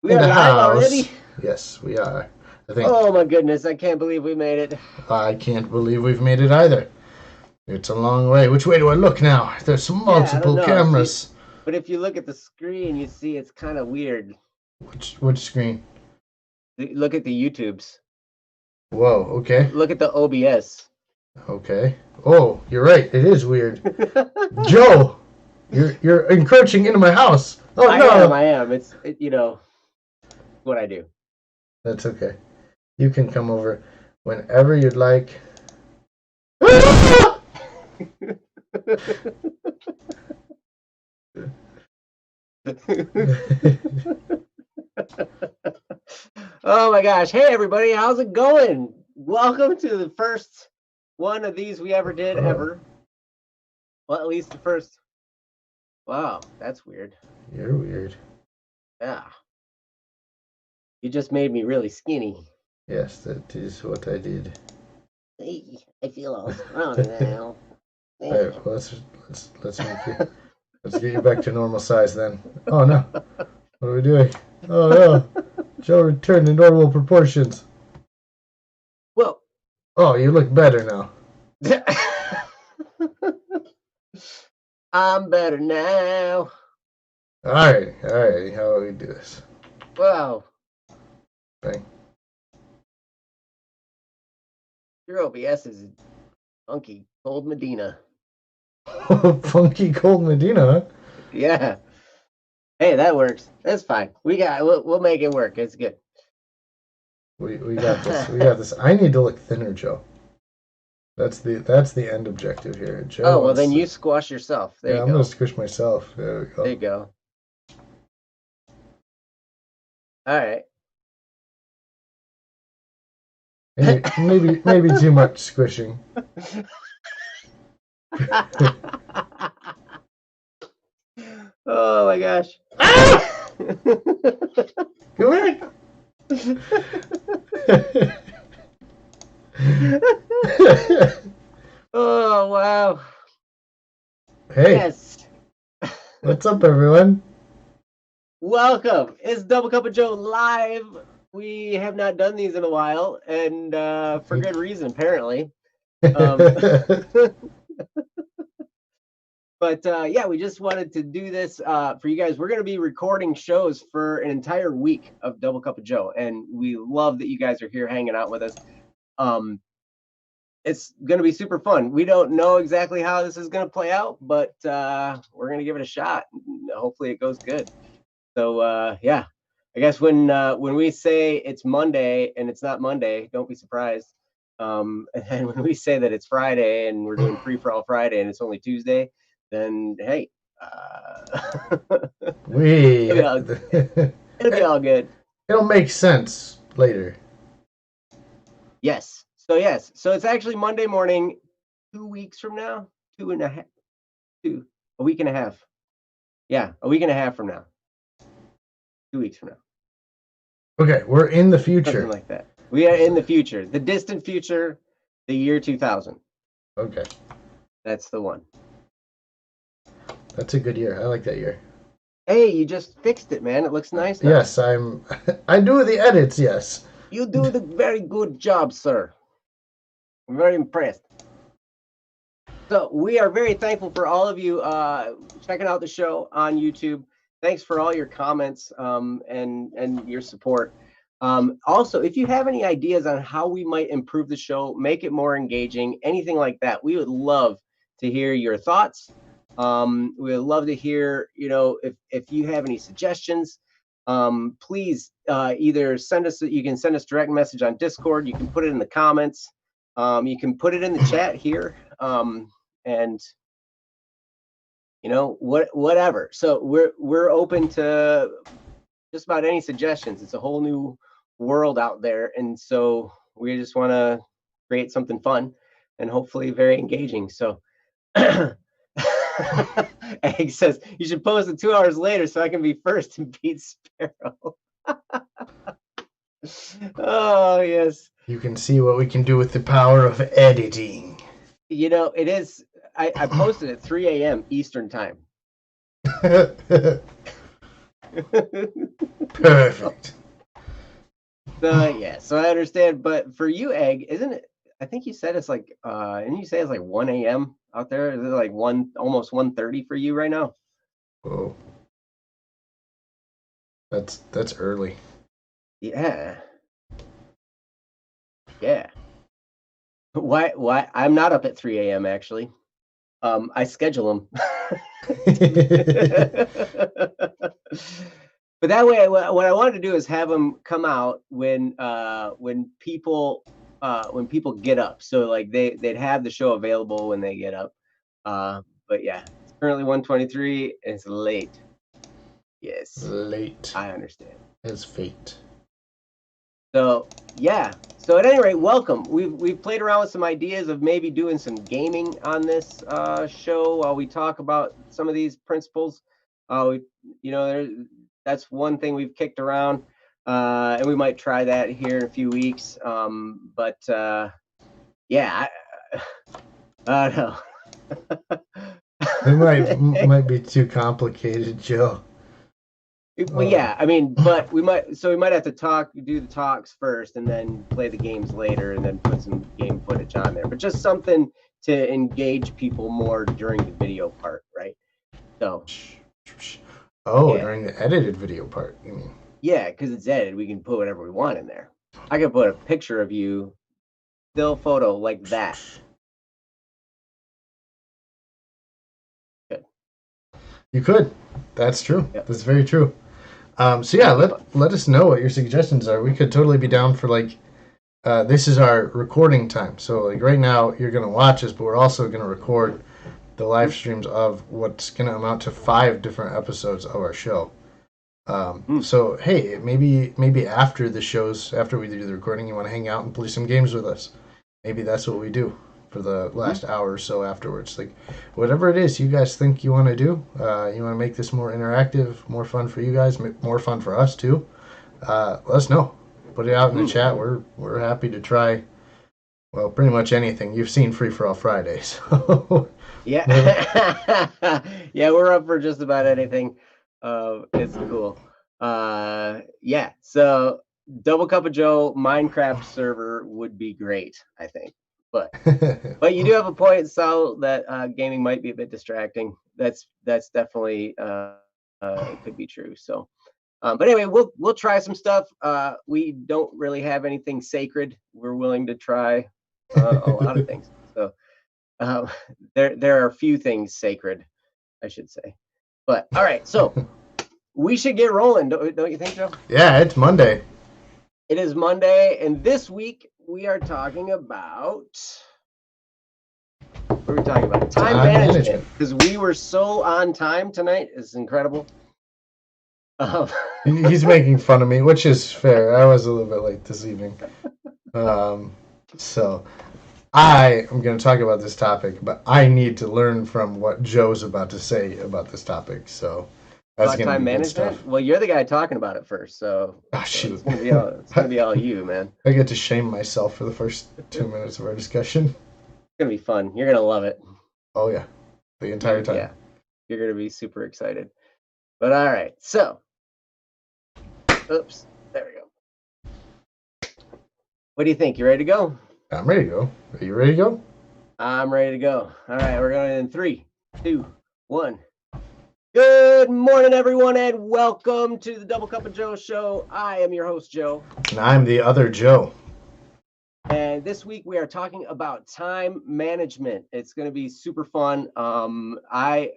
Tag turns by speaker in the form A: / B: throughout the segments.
A: We
B: In
A: are
B: the
A: live
B: house.
A: already?
B: Yes, we are. I think.
A: Oh my goodness, I can't believe we made it.
B: I can't believe we've made it either. It's a long way. Which way do I look now? There's
A: Yeah, I don't
B: multiple
A: know.
B: cameras.
A: But if you look at the screen, you see it's kind of weird.
B: Which screen?
A: Look at the YouTubes.
B: Whoa, okay.
A: Look at the OBS.
B: Okay. Oh, you're right. It is weird. Joe, you're encroaching into my house. Oh no.
A: I am. What I do.
B: That's okay. You can come over whenever you'd like.
A: Oh my gosh. Hey everybody, how's it going? Welcome to the first one of these we ever did ever. Well, at least the first. Wow, that's weird.
B: You're weird.
A: Yeah. You just made me really skinny.
B: Yes, that is what I did.
A: Hey, I feel all strong now.
B: All right, well, let's make you. Let's get you back to normal size then. Oh no, what are we doing? Oh no, Joe returned to normal proportions.
A: Well.
B: Oh, you look better now.
A: I'm better now.
B: All right. How do we do this?
A: Wow.
B: Bang.
A: Your OBS is funky cold Medina.
B: Funky cold Medina, huh?
A: Yeah. Hey, that works. That's fine. We'll make it work. It's good.
B: We got this. We got this. I need to look thinner, Joe. That's the end objective here. Joe.
A: Oh well, then you squash yourself. There you go.
B: I'm gonna squish myself. There we go.
A: There you go. All right.
B: Maybe too much squishing.
A: Oh my gosh.
B: Come here.
A: Oh wow.
B: Hey.
A: Yes.
B: What's up, everyone?
A: Welcome. It's Double Cup of Joe live. We have not done these in a while, and for good reason, apparently. But yeah, we just wanted to do this for you guys. We're going to be recording shows for an entire week of Double Cup of Joe, and we love that you guys are here hanging out with us. It's going to be super fun. We don't know exactly how this is going to play out, but we're going to give it a shot. Hopefully it goes good. So yeah, I guess when we say it's Monday and it's not Monday, don't be surprised. And when we say that it's Friday and we're doing Free for All Friday and it's only Tuesday, then hey, it'll be all good.
B: It'll make sense later.
A: Yes. So it's actually Monday morning, 2 weeks from now, a week and a half. Yeah, a week and a half from now. 2 weeks from now.
B: Okay, we're in the future.
A: Something like that. We are in the future, the distant future, the year 2000.
B: Okay.
A: That's the one.
B: That's a good year. I like that year.
A: Hey, you just fixed it, man. It looks nice now.
B: Yes, I do the edits, yes.
A: You do the very good job, sir. I'm very impressed. So we are very thankful for all of you checking out the show on YouTube. Thanks for all your comments and your support. Also, if you have any ideas on how we might improve the show, make it more engaging, anything like that, we would love to hear your thoughts. We would love to hear, if you have any suggestions, please either you can send us direct message on Discord. You can put it in the comments. You can put it in the chat here. And whatever. So we're open to just about any suggestions. It's a whole new world out there, and so we just want to create something fun and hopefully very engaging. So Egg says you should post it 2 hours later so I can be first and beat Sparrow. Oh yes.
B: You can see what we can do with the power of editing.
A: It is. I posted at 3 a.m. Eastern time.
B: Perfect.
A: So I understand. But for you, Egg, isn't it? I think you said it's like, and you say it's like 1 a.m. out there. Is it like almost 1:30 for you right now?
B: Whoa, that's early.
A: Yeah, yeah. Why? I'm not up at 3 a.m. actually. I schedule them. But that way, what I wanted to do is have them come out when people get up. So like they'd have the show available when they get up. But yeah, it's currently 1:23. It's late. Yes,
B: Late
A: I understand.
B: as fate.
A: So yeah. So at any rate, welcome. We've played around with some ideas of maybe doing some gaming on this show while we talk about some of these principles. We, that's one thing we've kicked around, and we might try that here in a few weeks. But yeah, I don't know.
B: It might be too complicated, Joe.
A: Well, yeah, I mean, but we might have to do the talks first, and then play the games later, and then put some game footage on there. But just something to engage people more during the video part, right? So.
B: Oh, yeah. During the edited video part, you mean?
A: Yeah, because it's edited, we can put whatever we want in there. I could put a picture of you, still photo like that. Good.
B: You could. That's true. Yep. That's very true. So yeah, let us know what your suggestions are. We could totally be down for like, this is our recording time. So like right now you're gonna watch us, but we're also gonna record the live streams of what's gonna amount to 5 different episodes of our show. So hey, maybe after the shows, after we do the recording, you want to hang out and play some games with us. Maybe that's what we do for the last hour or so afterwards. Like whatever it is you guys think you want to do, you want to make this more interactive, more fun for you guys, more fun for us too. Let us know. Put it out in the chat. We're happy to try. Well, pretty much anything. You've seen Free for All Friday, so
A: yeah, yeah, we're up for just about anything. It's cool. Yeah, so Double Cup of Joe Minecraft server would be great, I think. But you do have a point, Sal, that gaming might be a bit distracting. That's definitely could be true. So, but anyway, we'll try some stuff. We don't really have anything sacred. We're willing to try a lot of things. So. There are a few things sacred, I should say. But all right, so we should get rolling, don't you think, Joe?
B: Yeah, it's Monday.
A: It is Monday, and this week we are talking about what are we talking about? Time management. Because we were so on time tonight. It's incredible.
B: He's making fun of me, which is fair. I was a little bit late this evening. So I am going to talk about this topic, but I need to learn from what Joe's about to say about this topic. So
A: that's going to be good stuff. Well, you're the guy talking about it first, so,
B: shoot.
A: It's going to be all you, man.
B: I get to shame myself for the first 2 minutes of our discussion.
A: It's going to be fun. You're going to love it.
B: Oh yeah, the entire time.
A: Yeah, you're going to be super excited. But all right, so, oops, there we go. What do you think? You ready to go?
B: I'm ready to go. Are you ready to go?
A: I'm ready to go. All right, we're going in 3, 2, 1. Good morning, everyone, and welcome to the Double Cup of Joe show. I am your host, Joe.
B: And I'm the other Joe.
A: And this week we are talking about time management. It's going to be super fun. I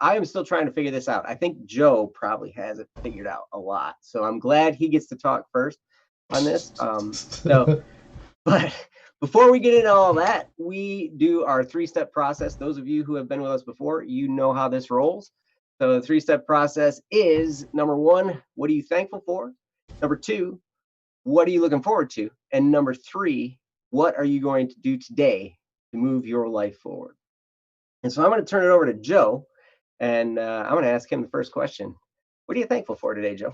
A: am still trying to figure this out. I think Joe probably has it figured out a lot. So I'm glad he gets to talk first on this. But before we get into all that, we do our 3-step process. Those of you who have been with us before, you know how this rolls. So the 3-step process is, number 1, what are you thankful for? Number 2, what are you looking forward to? And number 3, what are you going to do today to move your life forward? And so I'm going to turn it over to Joe, and I'm going to ask him the first question. What are you thankful for today, Joe?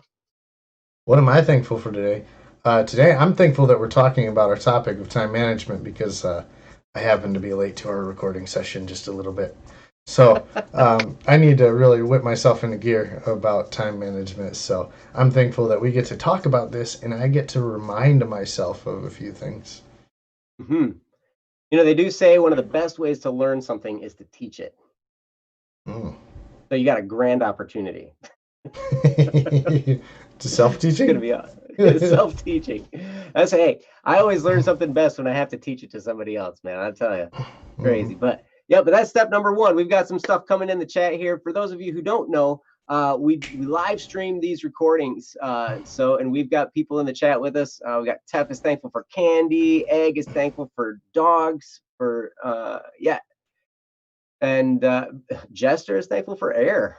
B: What am I thankful for today? Today, I'm thankful that we're talking about our topic of time management because I happened to be late to our recording session just a little bit. So I need to really whip myself into gear about time management. So I'm thankful that we get to talk about this and I get to remind myself of a few things.
A: Hmm. They do say one of the best ways to learn something is to teach it.
B: Mm.
A: So you got a grand opportunity.
B: To
A: It's going to
B: self-teaching?
A: be self-teaching. Hey, I always learn something best when I have to teach it to somebody else, man. I tell you, crazy.
B: Mhm.
A: But yeah, but that's step number one. We've got some stuff coming in the chat here. For those of you who don't know, we live stream these recordings. And we've got people in the chat with us. We got Tef is thankful for candy. Egg is thankful for dogs. And Jester is thankful for air.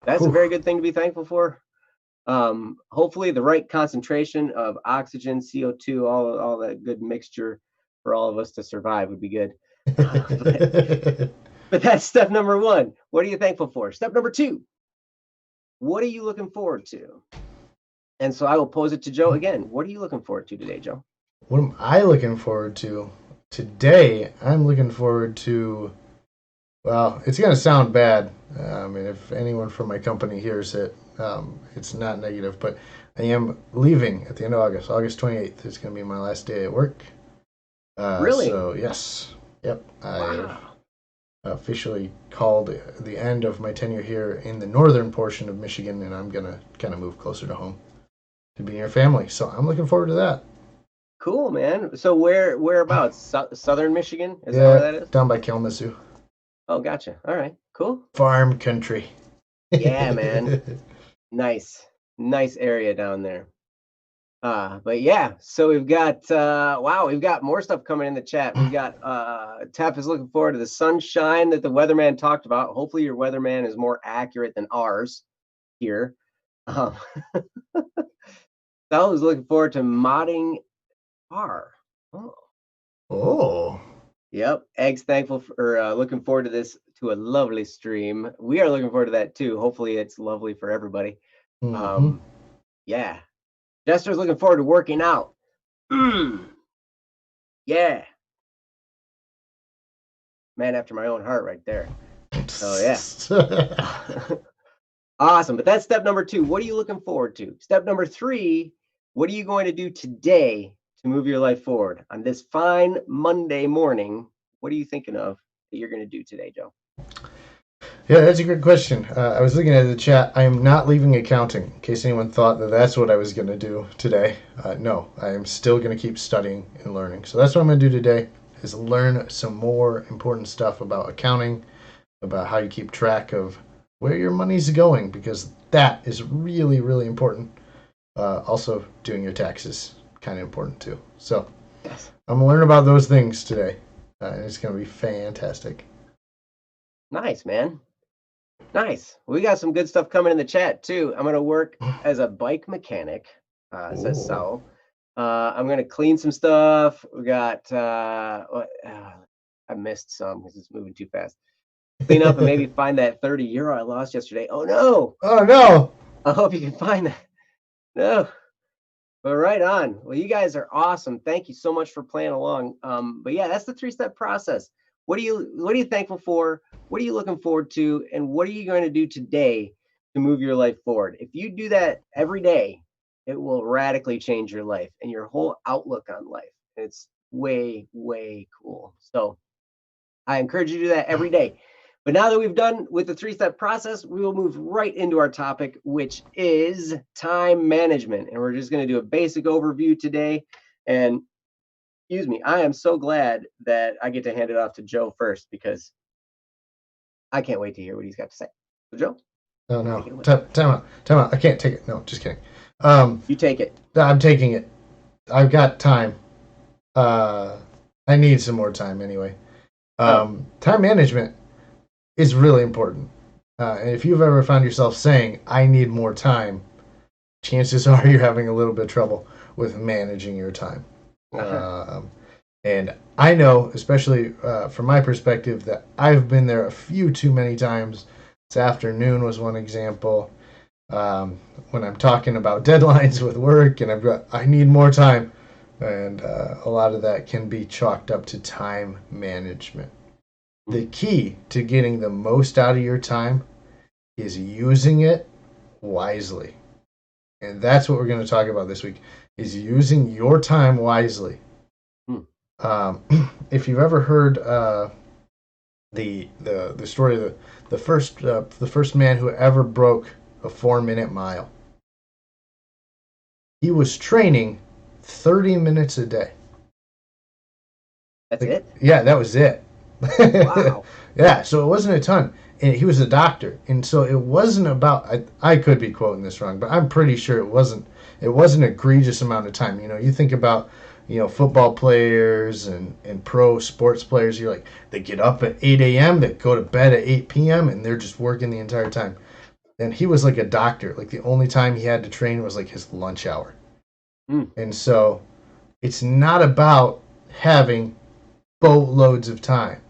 A: That's a very good thing to be thankful for. Hopefully the right concentration of oxygen, CO2, all that good mixture for all of us to survive would be good. But that's step number one. What are you thankful for? Step number two, what are you looking forward to? And so I will pose it to Joe again. What are you looking forward to today, Joe?
B: What am I looking forward to? Today, I'm looking forward to, well, it's going to sound bad. I mean, if anyone from my company hears it, it's not negative, but I am leaving at the end of August. August 28th is going to be my last day at work.
A: Really?
B: So, yes. Yep.
A: Wow.
B: I've officially called the end of my tenure here in the northern portion of Michigan, and I'm going to kind of move closer to home to be near family. So I'm looking forward to that.
A: Cool, man. So whereabouts? Southern Michigan? Is that where
B: Yeah,
A: that is?
B: down by Kalamazoo.
A: Oh, gotcha. All right, cool.
B: Farm country.
A: Yeah, man. Nice area down there. But yeah, so we've got we've got more stuff coming in the chat. We've got Tef is looking forward to the sunshine that the weatherman talked about. Hopefully your weatherman is more accurate than ours here. Um, Sal is looking forward to modding R. Oh.
B: Oh.
A: Yep. Egg's thankful for looking forward to this, to a lovely stream. We are looking forward to that too. Hopefully it's lovely for everybody.
B: Mm-hmm.
A: Yeah. Jester's looking forward to working out. Yeah. Man after my own heart right there. So yeah. Awesome. But that's step number two. What are you looking forward to? Step number three, what are you going to do today to move your life forward on this fine Monday morning? What are you thinking of that you're going to do today, Joe?
B: Yeah, that's a great question. I was looking at the chat. I am not leaving accounting, in case anyone thought that that's what I was going to do today. No, I am still going to keep studying and learning. So that's what I'm going to do today, is learn some more important stuff about accounting, about how you keep track of where your money's going, because that is really, really important. Also, doing your taxes, kind of important too. So
A: Yes.
B: I'm going to learn about those things today, and it's going to be fantastic.
A: Nice, man. Nice. We got some good stuff coming in the chat too. I'm going to work as a bike mechanic, says Saul. I'm going to clean some stuff. We got, I missed some because it's moving too fast. Clean up and maybe find that 30 euro I lost yesterday. Oh no.
B: Oh no.
A: I hope you can find that. No. But right on. Well, you guys are awesome. Thank you so much for playing along. But yeah, that's the 3-step process. What are you thankful for? What are you looking forward to? And what are you going to do today to move your life forward? If you do that every day, it will radically change your life and your whole outlook on life. It's way, way cool. So I encourage you to do that every day. But now that we've done with the 3-step process, we will move right into our topic, which is time management. And we're just going to do a basic overview today. And excuse me, I am so glad that I get to hand it off to Joe first, because I can't wait to hear what he's got to say. So Joe?
B: Oh no. Time out. I can't take it. No, just kidding.
A: You take it.
B: I'm taking it. I've got time. I need some more time anyway. Time management is really important. And if you've ever found yourself saying, I need more time, chances are you're having a little bit of trouble with managing your time. And I know, especially from my perspective, that I've been there a few too many times. This afternoon was one example. When I'm talking about deadlines with work and I need more time. And a lot of that can be chalked up to time management. The key to getting the most out of your time is using it wisely. And that's what we're going to talk about this week, is using your time wisely.
A: Hmm.
B: If you've ever heard the story of the first man who ever broke a 4-minute mile, he was training 30 minutes a day.
A: That's it?
B: Yeah, that was it.
A: Wow.
B: Yeah, so it wasn't a ton. And he was a doctor, and so it wasn't about. I could be quoting this wrong, but I'm pretty sure it wasn't. It wasn't an egregious amount of time. You think about football players and pro sports players. You're like, they get up at 8 a.m., they go to bed at 8 p.m., and they're just working the entire time. And he was like a doctor. Like, the only time he had to train was like his lunch hour. And so it's not about having boatloads of time.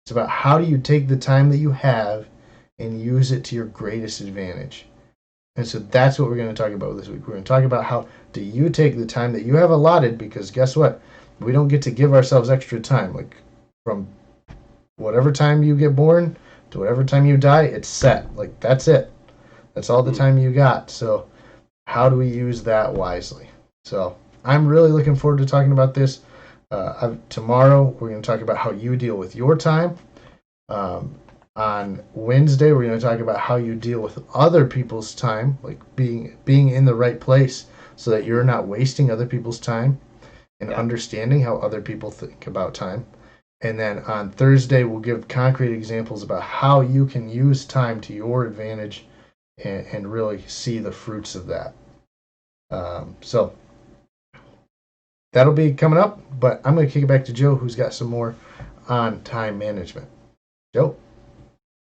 B: It's about how do you take the time that you have and use it to your greatest advantage. And so that's what we're going to talk about this week. We're going to talk about how do you take the time that you have allotted, because guess what? We don't get to give ourselves extra time. Like, from whatever time you get born to whatever time you die, it's set. Like, that's it. That's all the time you got. So how do we use that wisely? So I'm really looking forward to talking about this. Tomorrow, we're going to talk about how you deal with your time. On Wednesday, we're going to talk about how you deal with other people's time, like being in the right place so that you're not wasting other people's time, and understanding how other people think about time. And then on Thursday, we'll give concrete examples about how you can use time to your advantage and really see the fruits of that. So that'll be coming up, but I'm going to kick it back to Joe, who's got some more on time management. Joe?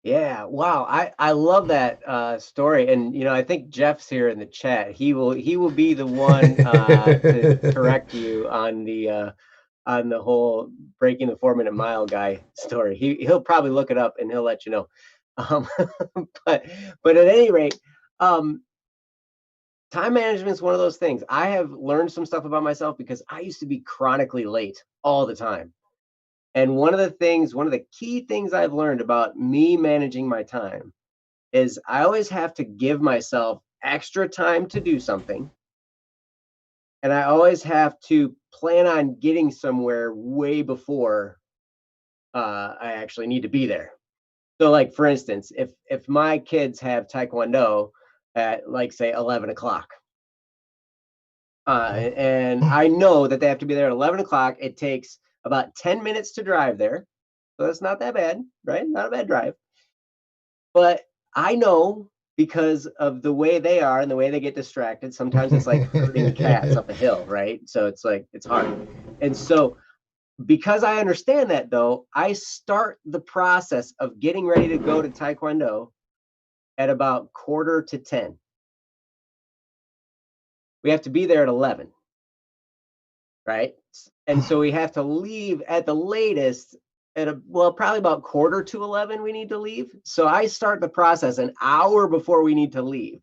A: Yeah, wow. I love that story. And I think Jeff's here in the chat. He will be the one to correct you on the whole breaking the 4-minute mile guy story. He'll probably look it up and he'll let you know. But at any rate, time management is one of those things. I have learned some stuff about myself because I used to be chronically late all the time. And one of the key things I've learned about me managing my time is I always have to give myself extra time to do something. And I always have to plan on getting somewhere way before I actually need to be there. So, like, for instance, if my kids have Taekwondo at, like, say 11 o'clock, and I know that they have to be there at 11 o'clock, it takes about 10 minutes to drive there. So that's not that bad, right? Not a bad drive. But I know, because of the way they are and the way they get distracted, sometimes it's like herding cats up a hill, right? So it's like, it's hard. And so, because I understand that, though, I start the process of getting ready to go to Taekwondo at about 9:45. We have to be there at 11, right? And so we have to leave at the latest probably about 10:45 we need to leave. So I start the process an hour before we need to leave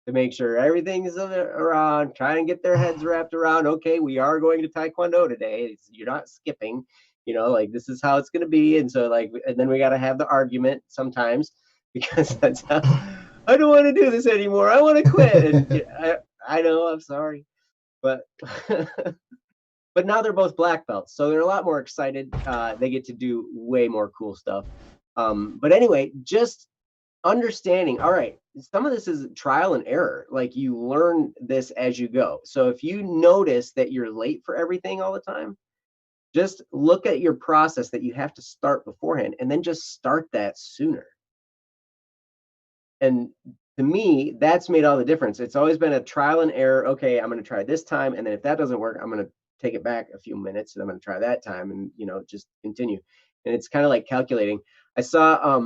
A: to make sure everything's around, try and get their heads wrapped around, okay, we are going to Taekwondo today. You're not skipping, like, this is how it's going to be. And so, like, and then we got to have the argument sometimes, because that's how, I don't want to do this anymore. I want to quit. And I know, I'm sorry. But but now they're both black belts, so they're a lot more excited. They get to do way more cool stuff. But anyway, just understanding, all right, some of this is trial and error. Like, you learn this as you go. So if you notice that you're late for everything all the time, just look at your process that you have to start beforehand, and then just start that sooner. And to me, that's made all the difference. It's always been a trial and error. Okay, I'm going to try this time, and then if that doesn't work, I'm going to take it back a few minutes, and I'm going to try that time, and just continue. And it's kind of like calculating. I saw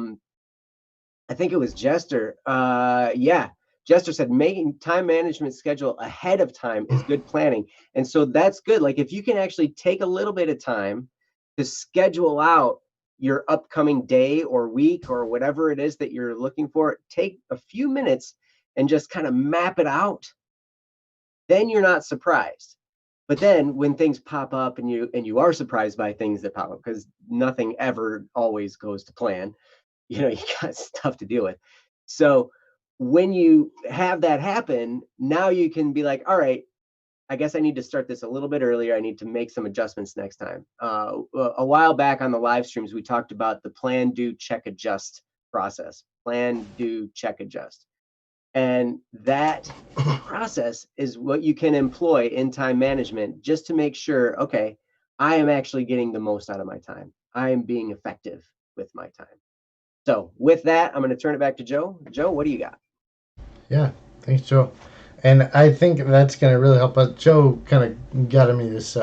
A: I think it was Jester. Jester said making time management schedule ahead of time is good planning. And so that's good. Like, if you can actually take a little bit of time to schedule out your upcoming day or week or whatever it is that you're looking for, take a few minutes and just kind of map it out. Then you're not surprised. But then when things pop up and you are surprised by things that pop up, because nothing ever always goes to plan, you got stuff to deal with. So when you have that happen, now you can be like, all right, I guess I need to start this a little bit earlier. I need to make some adjustments next time. A while back on the live streams, we talked about the plan, do, check, adjust process. Plan, do, check, adjust. And that process is what you can employ in time management just to make sure, okay, I am actually getting the most out of my time. I am being effective with my time. So with that, I'm going to turn it back to Joe. Joe, what do you got?
B: Yeah, thanks, Joe. And I think that's going to really help us. Joe kind of got me this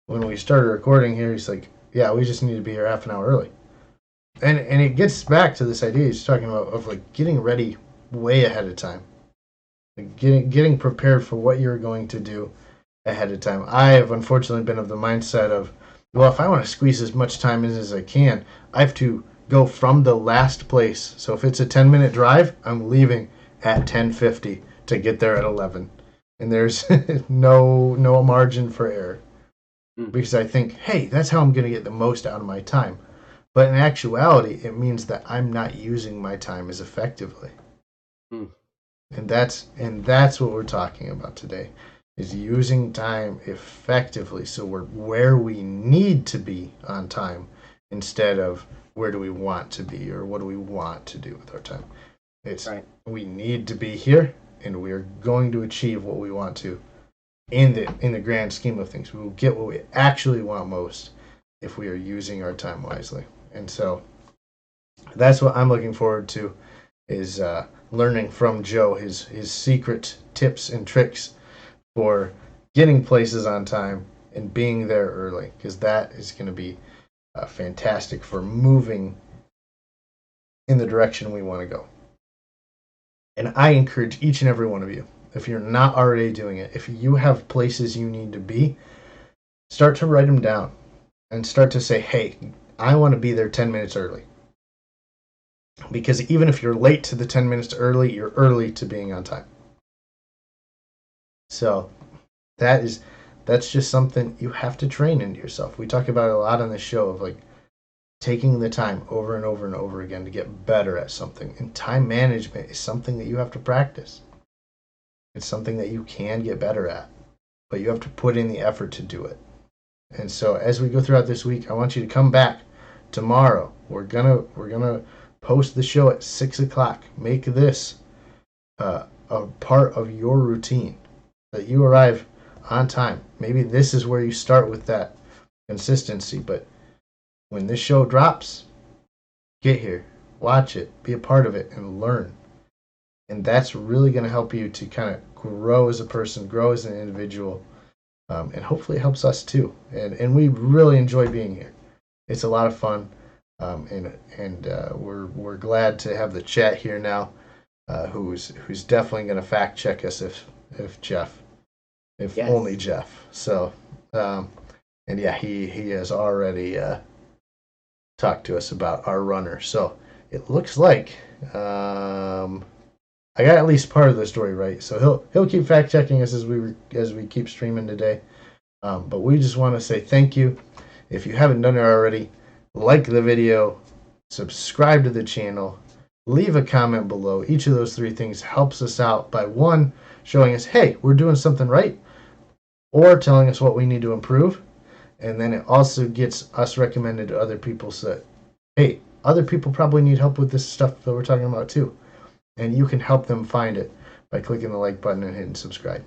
B: when we started recording here. He's like, yeah, we just need to be here half an hour early. And it gets back to this idea he's talking about of like getting ready way ahead of time. Like getting prepared for what you're going to do ahead of time. I have unfortunately been of the mindset of, well, if I want to squeeze as much time in as I can, I have to go from the last place. So if it's a 10-minute drive, I'm leaving at 10:50 to get there at 11. And there's no margin for error. Because I think, hey, that's how I'm going to get the most out of my time. But in actuality, it means that I'm not using my time as effectively. And that's what we're talking about today, is using time effectively. So we're where we need to be on time instead of where do we want to be or what do we want to do with our time. It's right. We need to be here, and we are going to achieve what we want to in the grand scheme of things. We will get what we actually want most if we are using our time wisely. And so that's what I'm looking forward to, is learning from Joe his secret tips and tricks for getting places on time and being there early, because that is going to be fantastic for moving in the direction we want to go. And I encourage each and every one of you, if you're not already doing it, if you have places you need to be, start to write them down and start to say, hey, I want to be there 10 minutes early. Because even if you're late to the 10 minutes early, you're early to being on time. So that's just something you have to train into yourself. We talk about it a lot on this show of like taking the time over and over and over again to get better at something. And time management is something that you have to practice. It's something that you can get better at, but you have to put in the effort to do it. And so as we go throughout this week, I want you to come back tomorrow. We're gonna post the show at 6 o'clock. Make this a part of your routine, that you arrive on time. Maybe this is where you start with that consistency, but when this show drops, get here, watch it, be a part of it, and learn. And that's really going to help you to kind of grow as a person, grow as an individual, and hopefully it helps us too. And we really enjoy being here. It's a lot of fun, and we're glad to have the chat here now, who's definitely going to fact check us if yes. Only Jeff. So, and yeah, he has already talked to us about our runner. So it looks like I got at least part of the story right. So he'll keep fact checking us as we keep streaming today. But we just want to say thank you. If you haven't done it already, like the video, subscribe to the channel, leave a comment below. Each of those three things helps us out by, one, showing us, hey, we're doing something right, or telling us what we need to improve. And then it also gets us recommended to other people so that, hey, other people probably need help with this stuff that we're talking about too. And you can help them find it by clicking the like button and hitting subscribe.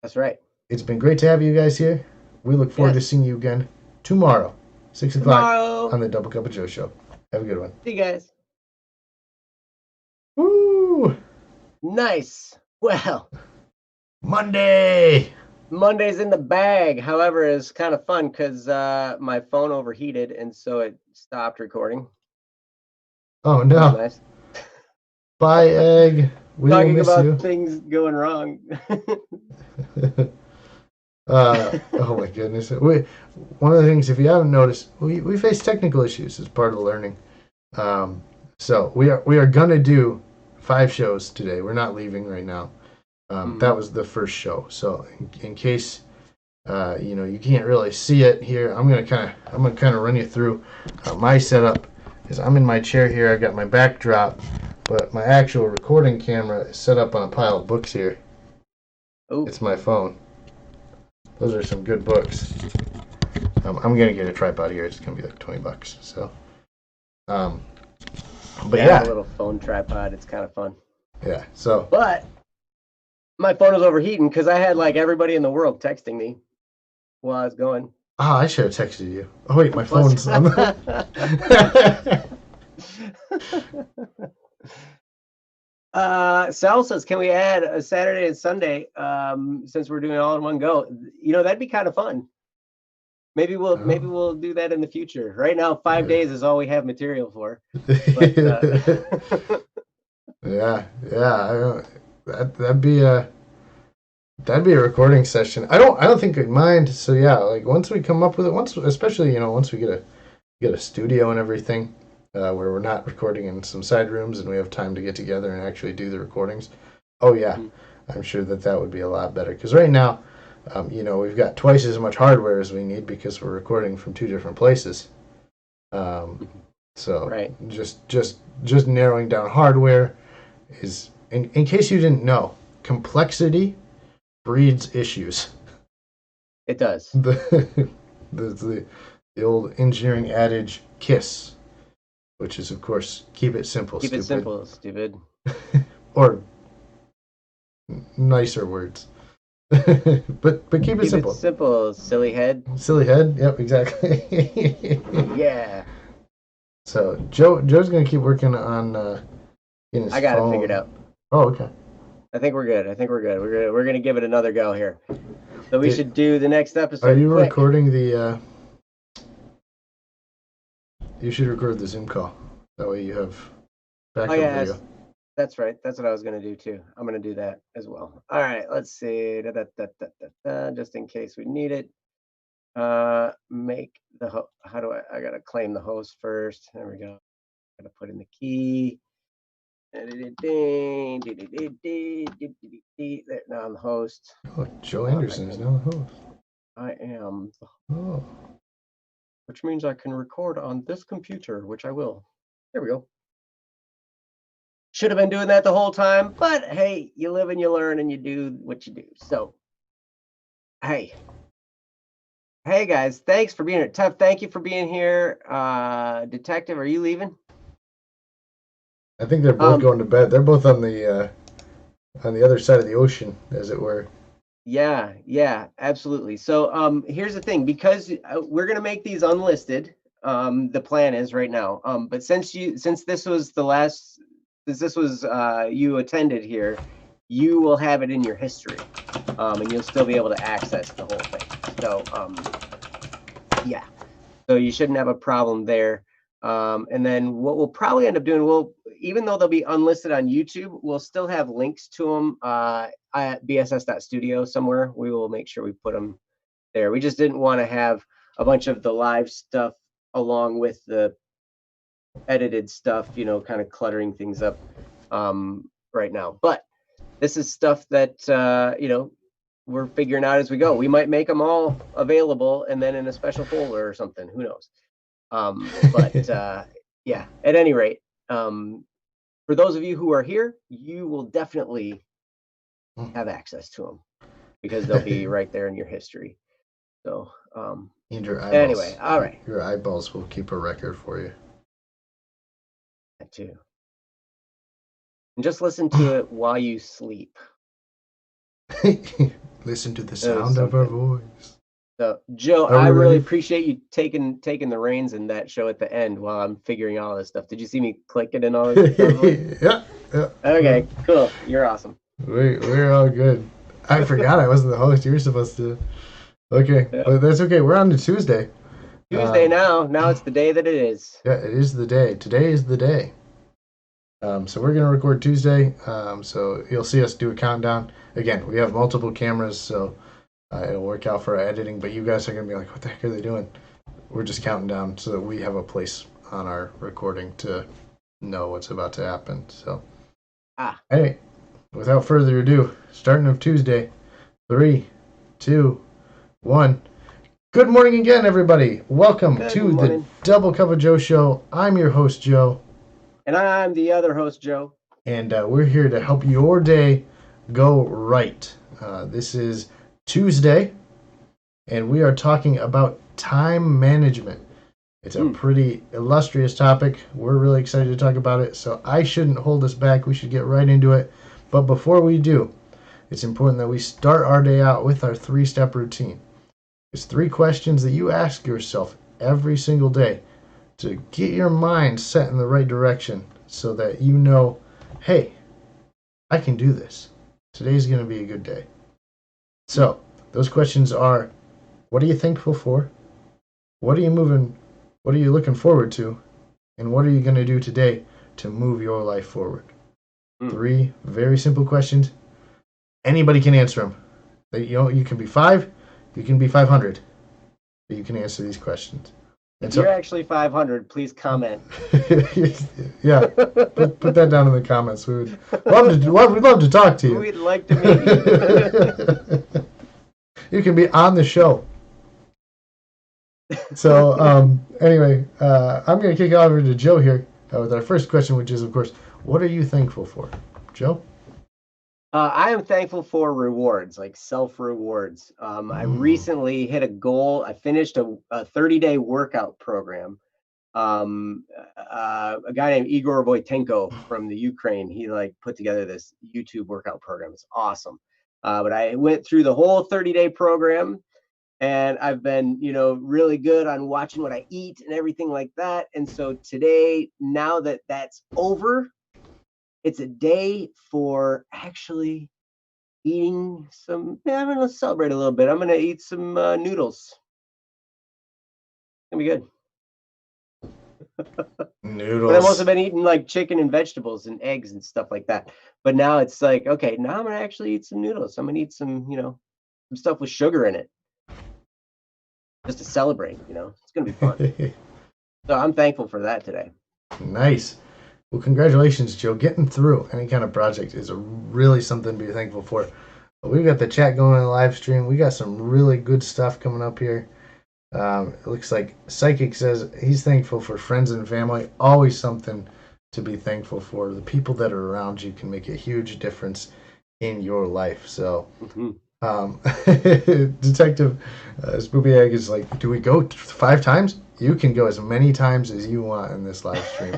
A: That's right.
B: It's been great to have you guys here. We look forward to seeing you again tomorrow, 6 o'clock on the Double Cup of Joe show. Have a good one.
A: See you guys.
B: Woo!
A: Nice. Well,
B: Monday's
A: in the bag. However, it's kind of fun because my phone overheated and so it stopped recording.
B: Oh no!
A: Nice.
B: Bye, Egg. We
A: Talking about things going wrong.
B: Oh my goodness! One of the things, if you haven't noticed, we face technical issues as part of the learning. So we are gonna do 5 shows today. We're not leaving right now. That was the first show. So in case You can't really see it here. I'm gonna kind of run you through my setup. Is I'm in my chair here. I got my backdrop, but my actual recording camera is set up on a pile of books here.
A: Ooh.
B: It's my phone. Those are some good books. I'm gonna get a tripod here. It's gonna be like $20. So, but yeah,
A: a little phone tripod. It's kind of fun.
B: Yeah. So,
A: but my phone was overheating because I had like everybody in the world texting me while I was going.
B: Oh, I should have texted you. Oh wait, my phone's on.
A: Sal says, can we add a Saturday and Sunday since we're doing it all in one go? That'd be kind of fun. Maybe we'll do that in the future. Right now, 5 days is all we have material for. But,
B: yeah. That'd be a recording session. I don't think we'd mind. So yeah, like once we come up with it, especially once we get a studio and everything, where we're not recording in some side rooms and we have time to get together and actually do the recordings. Oh yeah, I'm sure that would be a lot better. Because right now, we've got twice as much hardware as we need because we're recording from 2 different places. So
A: right.
B: just narrowing down hardware is, in case you didn't know, complexity breeds issues.
A: It does.
B: The old engineering adage, KISS, which is, of course, keep it simple,
A: stupid. Keep it simple, stupid.
B: Or nicer words. but keep it simple.
A: Keep it simple, silly head.
B: Silly head, yep, exactly.
A: Yeah.
B: So Joe's gonna keep working on getting his
A: I got
B: phone.
A: it figured out.
B: Oh, okay.
A: I think we're good. We're gonna give it another go here. So we should do the next episode.
B: Are you
A: quick.
B: recording the? You should record the Zoom call. That way you have backup video.
A: That's right. That's what I was gonna do too. I'm gonna do that as well. All right. Let's see. Just in case we need it. Make the how do I gotta claim the host first. There we go. Gotta put in the key. Now I'm the host.
B: Oh, Joe Anderson is now the host.
A: I am.
B: Oh.
A: Which means I can record on this computer, which I will. There we go. Should have been doing that the whole time, but hey, you live and you learn and you do what you do. So, hey guys, thanks for being here. Tough, thank you for being here. Detective, are you leaving?
B: I think they're both going to bed. They're both on the other side of the ocean, as it were.
A: Yeah, absolutely. So here's the thing, because we're gonna make these unlisted. The plan is right now. But since this was you attended here, you will have it in your history, and you'll still be able to access the whole thing. So yeah, so you shouldn't have a problem there. And then what we'll probably end up doing, even though they'll be unlisted on YouTube, we'll still have links to them at bss.studio somewhere. We will make sure we put them there. We just didn't want to have a bunch of the live stuff along with the edited stuff, kind of cluttering things up right now. But this is stuff that, we're figuring out as we go. We might make them all available and then in a special folder or something. Who knows? Yeah, at any rate, for those of you who are here, you will definitely have access to them because they'll be right there in your history. So anyway, all right.
B: Your eyeballs will keep a record for you.
A: That too. And just listen to it while you sleep.
B: Listen to the sound of our voice.
A: So, Joe, I really appreciate you taking the reins in that show at the end while I'm figuring all this stuff. Did you see me clicking and all this stuff?
B: Yeah.
A: Okay, cool. You're awesome.
B: We're all good. I forgot I wasn't the host. You were supposed to. Okay, yeah. But that's okay. We're on to Tuesday.
A: Now. Now it's the day that it is.
B: Yeah, it is the day. Today is the day. So we're gonna record Tuesday. So you'll see us do a countdown. Again, we have multiple cameras, so it'll work out for our editing. But you guys are gonna be like, "What the heck are they doing?" We're just counting down so that we have a place on our recording to know what's about to happen. So, hey, without further ado, starting of Tuesday, 3, 2, 1. Good morning again, everybody. Welcome
A: Good
B: to
A: morning.
B: the Double Cup of Joe show. I'm your host, Joe.
A: And I'm the other host, Joe.
B: And we're here to help your day go right. This is Tuesday, and we are talking about time management. It's a pretty illustrious topic. We're really excited to talk about it, so I shouldn't hold us back. We should get right into it. But before we do, it's important that we start our day out with our 3-step routine. It's 3 questions that you ask yourself every single day to get your mind set in the right direction so that you know, hey, I can do this. Today's going to be a good day. So, those questions are, what are you thankful for? What are you looking forward to? And what are you going to do today to move your life forward? 3 very simple questions. Anybody can answer them. You can be 5, you can be 500, but you can answer these questions.
A: If you're actually 500, please comment.
B: Yeah, put that down in the comments. We'd love to talk to you.
A: We'd like to meet you.
B: You can be on the show. So anyway, I'm going to kick it over to Joe here with our first question, which is, of course, what are you thankful for? Joe?
A: I am thankful for rewards, like self-rewards. I recently hit a goal. I finished a 30-day workout program. A guy named Igor Voitenko from the Ukraine, he put together this YouTube workout program. It's awesome. But I went through the whole 30-day program, and I've been, really good on watching what I eat and everything like that. And so today, now that that's over, it's a day for actually eating some. I'm going to celebrate a little bit. I'm going to eat some noodles. It's going to be good.
B: Noodles.
A: But I've also been eating like chicken and vegetables and eggs and stuff like that. But now it's like, okay, now I'm going to actually eat some noodles. I'm going to eat some, some stuff with sugar in it. Just to celebrate, it's going to be fun. So I'm thankful for that today.
B: Nice. Well, congratulations, Joe. Getting through any kind of project is really something to be thankful for. We've got the chat going in the live stream. We got some really good stuff coming up here. It looks like Psychic says he's thankful for friends and family. Always something to be thankful for. The people that are around you can make a huge difference in your life. So, Detective Spoopy Egg is like, do we go 5 times? You can go as many times as you want in this live stream.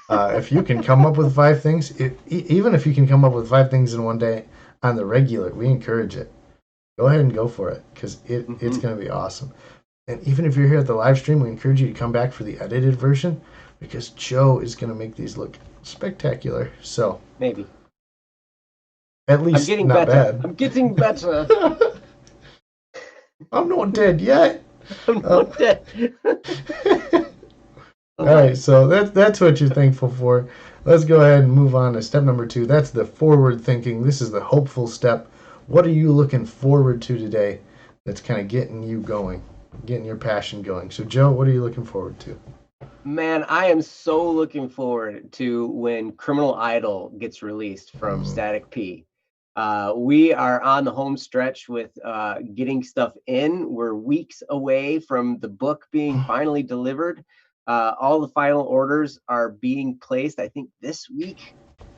B: If you can come up with 5 things, even if you can come up with 5 things in one day on the regular, we encourage it. Go ahead and go for it, because it's going to be awesome. And even if you're here at the live stream, we encourage you to come back for the edited version, because Joe is going to make these look spectacular. So
A: maybe.
B: At least
A: I'm getting
B: not
A: better.
B: bad.
A: I'm getting better.
B: I'm not dead yet.
A: I'm not dead.
B: All right, so that's what you're thankful for. Let's go ahead and move on to step number 2. That's the forward thinking. This is the hopeful step. What are you looking forward to today that's kind of getting you going, getting your passion going? So, Joe, what are you looking forward to?
A: Man, I am so looking forward to when Criminal Idol gets released from Static P. We are on the home stretch with getting stuff in. We're weeks away from the book being finally delivered. All the final orders are being placed, I think, this week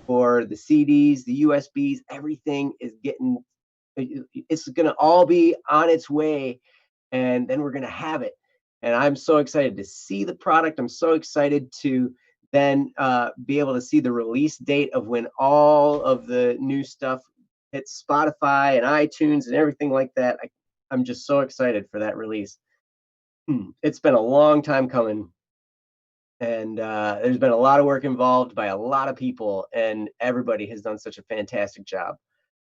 A: for the CDs, the USBs. Everything is it's going to all be on its way, and then we're going to have it. And I'm so excited to see the product. I'm so excited to then be able to see the release date of when all of the new stuff hits Spotify and iTunes and everything like that. I'm just so excited for that release. It's been a long time coming. And there's been a lot of work involved by a lot of people, and everybody has done such a fantastic job.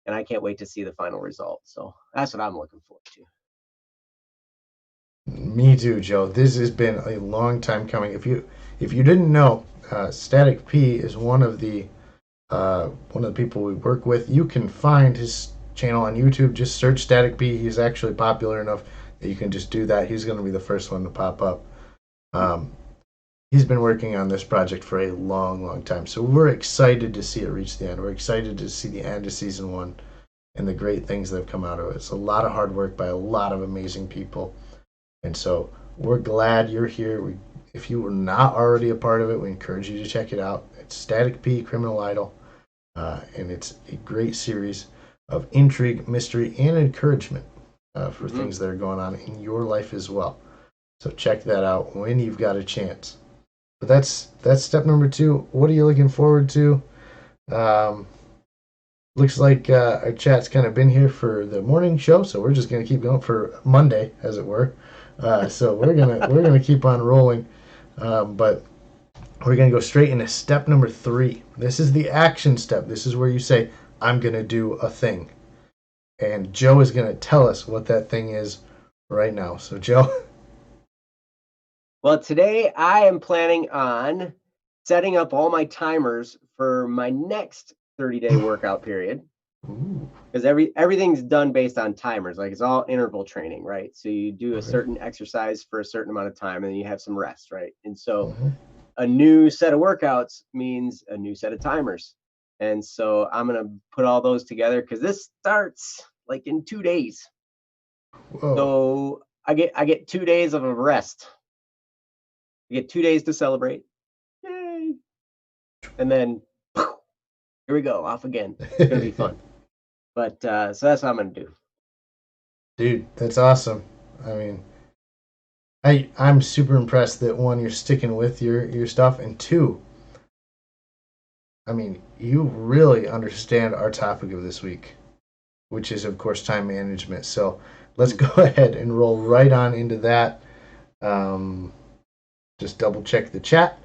A: And I can't wait to see the final result. So that's what I'm looking forward to.
B: Me too, Joe. This has been a long time coming. If you didn't know, Static P is one of the people we work with. You can find his channel on YouTube. Just search Static P. He's actually popular enough that you can just do that. He's going to be the first one to pop up. He's been working on this project for a long, long time. So we're excited to see it reach the end. We're excited to see the end of season 1. and the great things that have come out of it. It's a lot of hard work by a lot of amazing people. And so we're glad you're here. If you were not already a part of it, we encourage you to check it out. It's Static P, Criminal Idol, and it's a great series of intrigue, mystery, and encouragement for things that are going on in your life as well. So check that out when you've got a chance. But that's step number 2. What are you looking forward to? Looks like our chat's kind of been here for the morning show, so we're just going to keep going for Monday, as it were. So we're gonna keep on rolling, but we're gonna go straight into step number 3. This is the action step. This is where you say, "I'm gonna do a thing," and Joe is gonna tell us what that thing is right now. So Joe.
A: Well, today I am planning on setting up all my timers for my next 30-day workout period. Because everything's done based on timers. Like, it's all interval training, right? So you do a certain exercise for a certain amount of time, and then you have some rest, right? And so a new set of workouts means a new set of timers. And so I'm gonna put all those together because this starts like in 2 days.
B: Whoa.
A: So I get 2 days of a rest. I get 2 days to celebrate. Yay! And then here we go, off again. It's gonna be fun. But so that's what I'm gonna do.
B: Dude, that's awesome. I mean, I'm super impressed that 1, you're sticking with your stuff, and 2, I mean, you really understand our topic of this week, which is, of course, time management. So let's go ahead and roll right on into that. Just double check the chat.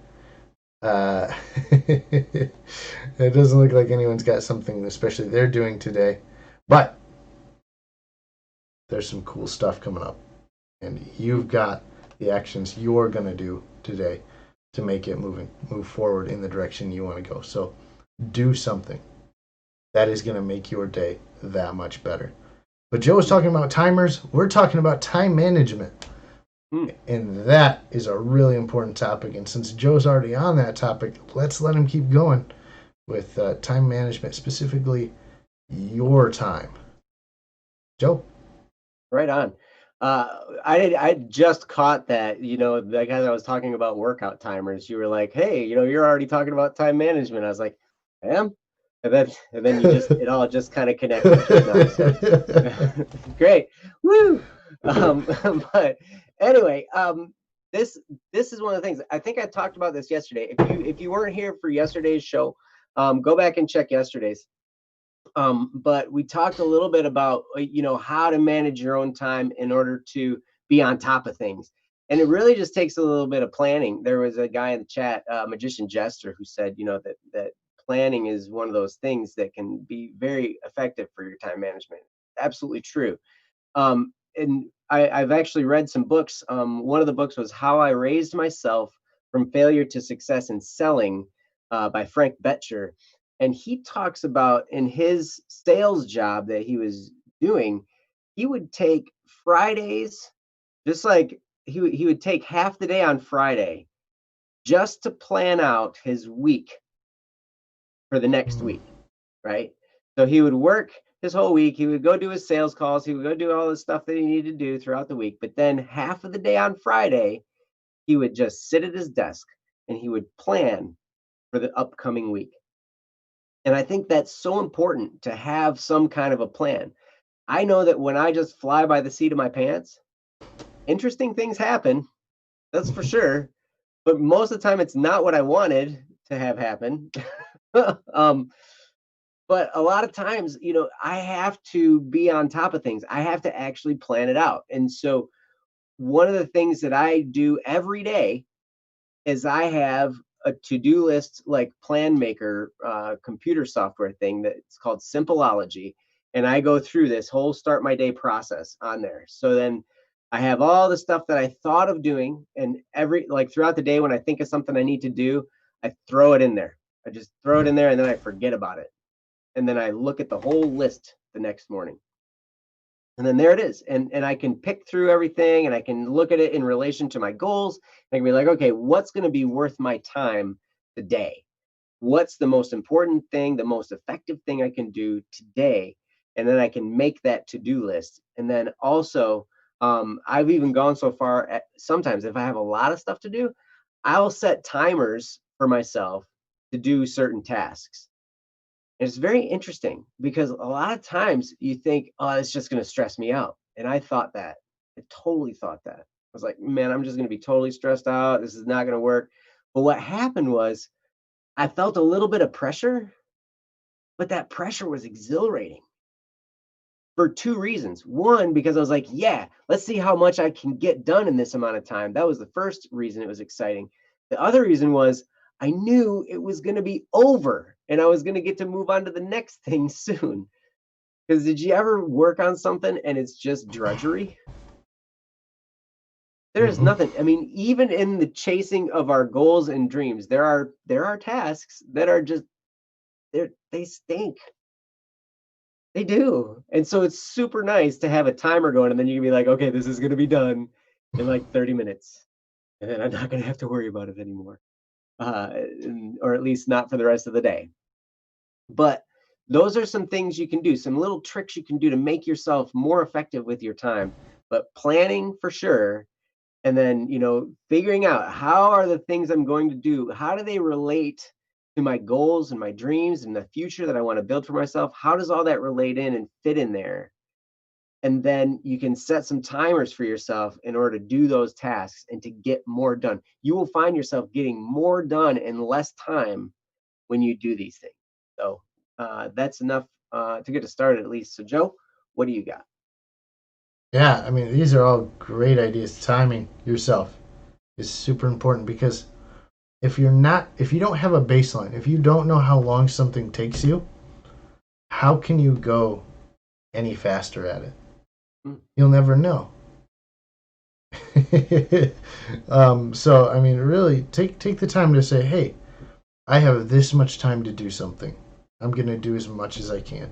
B: It doesn't look like anyone's got something especially they're doing today, but there's some cool stuff coming up, and you've got the actions you're going to do today to make it move forward in the direction you want to go. So do something that is going to make your day that much better. But Joe was talking about timers. We're talking about time management. And that is a really important topic. And since Joe's already on that topic, let's let him keep going with time management, specifically your time. Joe?
A: Right on. I just caught that, like, as I was talking about workout timers, you were like, hey, you're already talking about time management. I was like, I am? And then it all just kind of connected just now. So. Great. Woo! But anyway, this is one of the things. I think I talked about this yesterday. If you weren't here for yesterday's show, go back and check yesterday's. But we talked a little bit about how to manage your own time in order to be on top of things, and it really just takes a little bit of planning. There was a guy in the chat, Magician Jester, who said that planning is one of those things that can be very effective for your time management. Absolutely true. And I've actually read some books. One of the books was How I Raised Myself from Failure to Success in Selling by Frank Betcher. And he talks about, in his sales job that he was doing, he would take Fridays, just like he would take half the day on Friday just to plan out his week for the next week, right? So he would work his whole week. He would go do his sales calls. He would go do all the stuff that he needed to do throughout the week. But then half of the day on Friday, he would just sit at his desk and he would plan for the upcoming week. And I think that's so important to have some kind of a plan. I know that when I just fly by the seat of my pants, interesting things happen. That's for sure. But most of the time, it's not what I wanted to have happen. But a lot of times, I have to be on top of things. I have to actually plan it out. And so one of the things that I do every day is I have a to-do list, like Plan Maker computer software thing that's called Simpleology. And I go through this whole start my day process on there. So then I have all the stuff that I thought of doing, and throughout the day when I think of something I need to do, I throw it in there. I just throw it in there and then I forget about it. And then I look at the whole list the next morning. And then there it is. And I can pick through everything, and I can look at it in relation to my goals. I can be like, okay, what's going to be worth my time today? What's the most important thing, the most effective thing I can do today and then I can make that to-do list. And then also, I've even gone so far sometimes if I have a lot of stuff to do, I'll set timers for myself to do certain tasks. And it's very interesting because a lot of times you think, oh, it's just going to stress me out. And I thought that. I totally thought that. I was like, man, I'm just going to be totally stressed out. This is not going to work. But what happened was I felt a little bit of pressure, but that pressure was exhilarating for two reasons. One, because I was like, yeah, let's see how much I can get done in this amount of time. That was the first reason it was exciting. The other reason was I knew it was going to be over and I was going to get to move on to the next thing soon. Because did you ever work on something and it's just drudgery? There's nothing. I mean, even in the chasing of our goals and dreams, there are tasks that are just they stink. They do. And so it's super nice to have a timer going and then you can be like, okay, this is going to be done in like 30 minutes. And then I'm not going to have to worry about it anymore. Or at least not for the rest of the day. But those are some things you can do, some little tricks you can do to make yourself more effective with your time. But planning for sure. And then, figuring out how are the things I'm going to do, how do they relate to my goals and my dreams and the future that I want to build for myself? How does all that relate in and fit in there? And then you can set some timers for yourself in order to do those tasks and to get more done. You will find yourself getting more done in less time when you do these things. So that's enough to get us started at least. So Joe, what do you got?
B: Yeah, I mean, these are all great ideas. Timing yourself is super important because if you don't have a baseline, if you don't know how long something takes you, how can you go any faster at it? You'll never know. So, I mean, really take the time to say, hey, I have this much time to do something. I'm going to do as much as I can.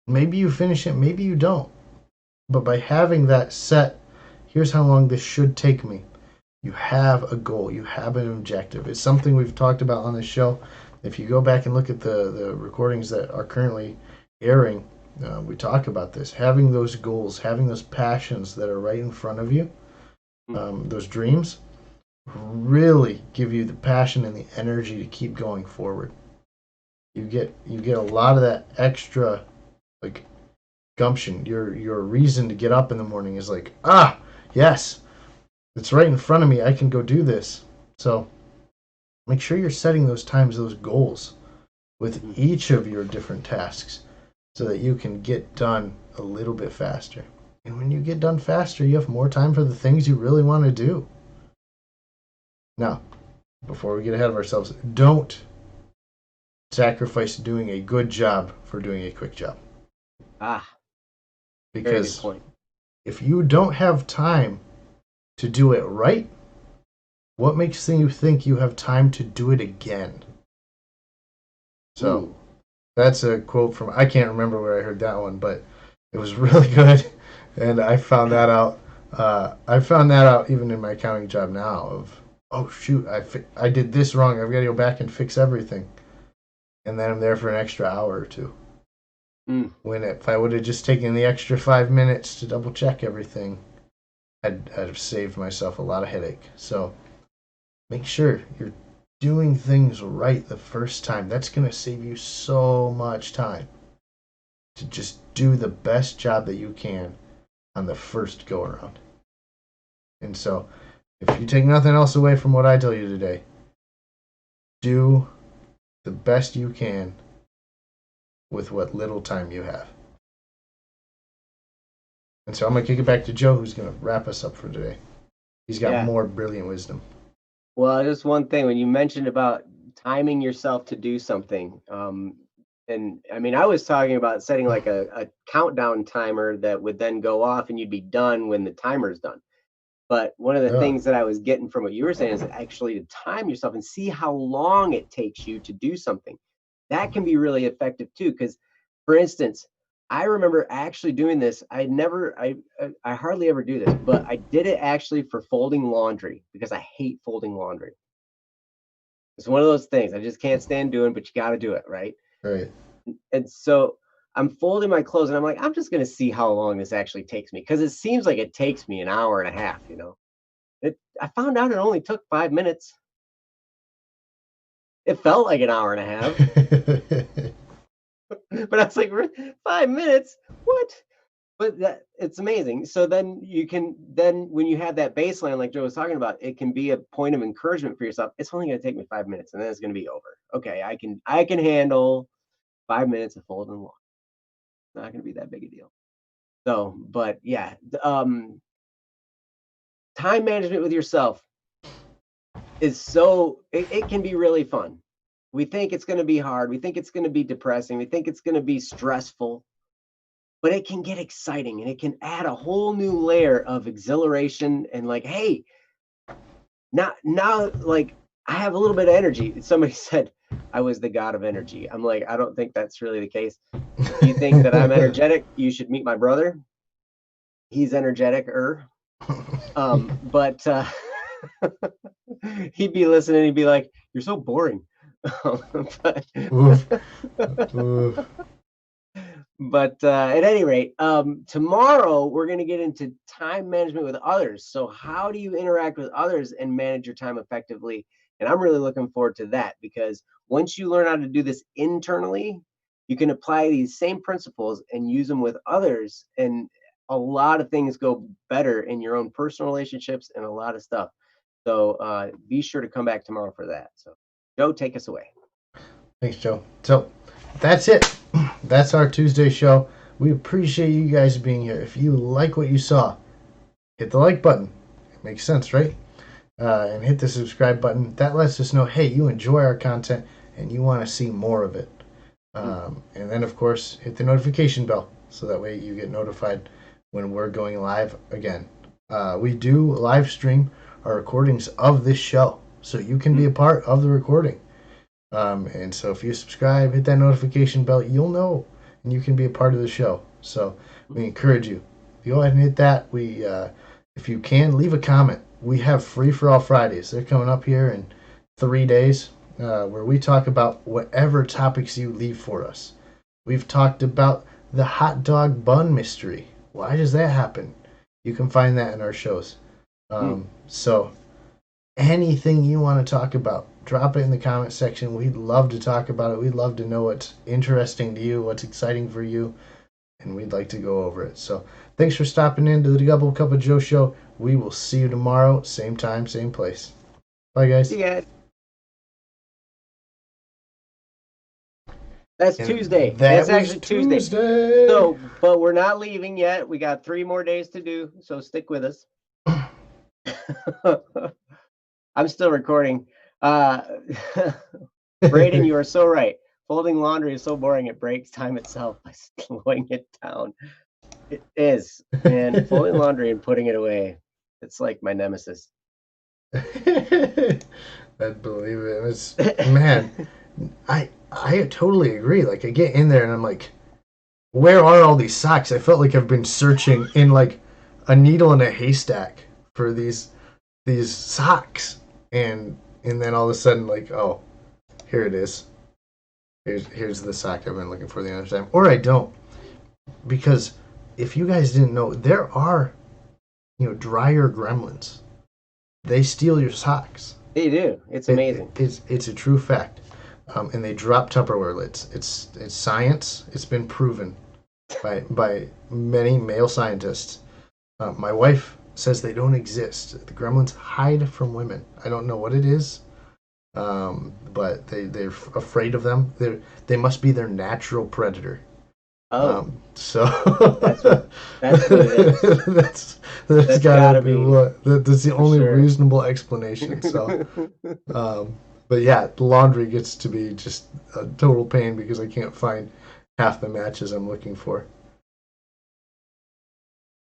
B: Maybe you finish it, maybe you don't. But by having that set, here's how long this should take me. You have a goal. You have an objective. It's something we've talked about on this show. If you go back and look at the recordings that are currently airing, we talk about this. Having those goals, having those passions that are right in front of you, those dreams, really give you the passion and the energy to keep going forward. You get a lot of that extra, like, gumption. Your reason to get up in the morning is like, yes, it's right in front of me. I can go do this. So make sure you're setting those times, those goals with each of your different tasks so that you can get done a little bit faster. And when you get done faster, you have more time for the things you really want to do. Now, before we get ahead of ourselves, don't sacrifice doing a good job for doing a quick job. Because if you don't have time to do it right, what makes you think you have time to do it again? So that's a quote from, I can't remember where I heard that one, but it was really good. And I found that out. I found that out even in my accounting job now of, oh shoot, I did this wrong. I've got to go back and fix everything. And then I'm there for an extra hour or two. When if I would have just taken the extra 5 minutes to double check everything, I'd have saved myself a lot of headache. So make sure you're doing things right the first time. That's going to save you so much time to just do the best job that you can on the first go around. And so if you take nothing else away from what I tell you today, do the best you can with what little time you have. And so I'm going to kick it back to Joe, who's going to wrap us up for today. He's got more brilliant wisdom.
A: Well, just one thing, when you mentioned about timing yourself to do something, and I mean, I was talking about setting like a countdown timer that would then go off and you'd be done when the timer's done. But one of the things that I was getting from what you were saying is actually to time yourself and see how long it takes you to do something. That can be really effective too. Because, for instance, I remember actually doing this. I hardly ever do this, but I did it actually for folding laundry because I hate folding laundry. It's one of those things I just can't stand doing, but you got to do it, right?
B: Right.
A: And so I'm folding my clothes and I'm like, I'm just going to see how long this actually takes me. Because it seems like it takes me an hour and a half, I found out it only took 5 minutes. It felt like an hour and a half. But I was like, 5 minutes? What? But it's amazing. So then when you have that baseline, like Joe was talking about, it can be a point of encouragement for yourself. It's only going to take me 5 minutes, and then it's going to be over. Okay, I can handle 5 minutes of folding laundry. Not going to be that big a deal. So, but yeah, time management with yourself is it can be really fun. We think it's going to be hard. We think it's going to be depressing. We think it's going to be stressful. But it can get exciting, and it can add a whole new layer of exhilaration and like, hey, now like I have a little bit of energy. Somebody said I was the god of energy. I'm like, I don't think that's really the case. If you think that I'm energetic, you should meet my brother. He's energetic-er. But he'd be listening, he'd be like, you're so boring. But at any rate, tomorrow we're going to get into time management with others. So how do you interact with others and manage your time effectively? And I'm really looking forward to that, because once you learn how to do this internally, you can apply these same principles and use them with others. And a lot of things go better in your own personal relationships and a lot of stuff. So be sure to come back tomorrow for that. So Joe, take us away.
B: Thanks, Joe. So that's it. That's our Tuesday show. We appreciate you guys being here. If you like what you saw, hit the like button. It makes sense, right? And hit the subscribe button. That lets us know, hey, you enjoy our content and you want to see more of it. And then, of course, hit the notification bell so that way you get notified when we're going live again. We do live stream our recordings of this show, so you can be a part of the recording. And so if you subscribe, hit that notification bell, you'll know, and you can be a part of the show. So we encourage you. Go ahead and hit that. If you can, leave a comment. We have Free for All Fridays. They're coming up here in 3 days, where we talk about whatever topics you leave for us. We've talked about the hot dog bun mystery. Why does that happen? You can find that in our shows. So anything you want to talk about, drop it in the comment section. We'd love to talk about it. We'd love to know what's interesting to you, what's exciting for you, and we'd like to go over it. So thanks for stopping in to the Double Cup of Joe show. We will see you tomorrow, same time, same place. Bye, guys.
A: See you guys. That's Tuesday. That's actually Tuesday. So, but we're not leaving yet. We got 3 more days to do, so stick with us. I'm still recording. Braden, you are so right. Folding laundry is so boring it breaks time itself by slowing it down. It is, man. Folding laundry and putting it away. It's like my nemesis.
B: I believe it. It's, man, I totally agree. Like, I get in there and I'm like, where are all these socks? I felt like I've been searching in like a needle in a haystack for these socks, and then all of a sudden, like, oh, here it is. Here's the sock I've been looking for the other time. Or I don't, because if you guys didn't know, there are, dryer gremlins. They steal your socks.
A: They do. It's amazing.
B: It's a true fact. And they drop Tupperware lids. It's science. It's been proven by many male scientists. My wife says they don't exist. The gremlins hide from women. I don't know what it is, but they're afraid of them. They must be their natural predator.
A: Oh,
B: so
A: that's what it is.
B: that's gotta be what. That's the only reasonable explanation. So, but yeah, the laundry gets to be just a total pain because I can't find half the matches I'm looking for.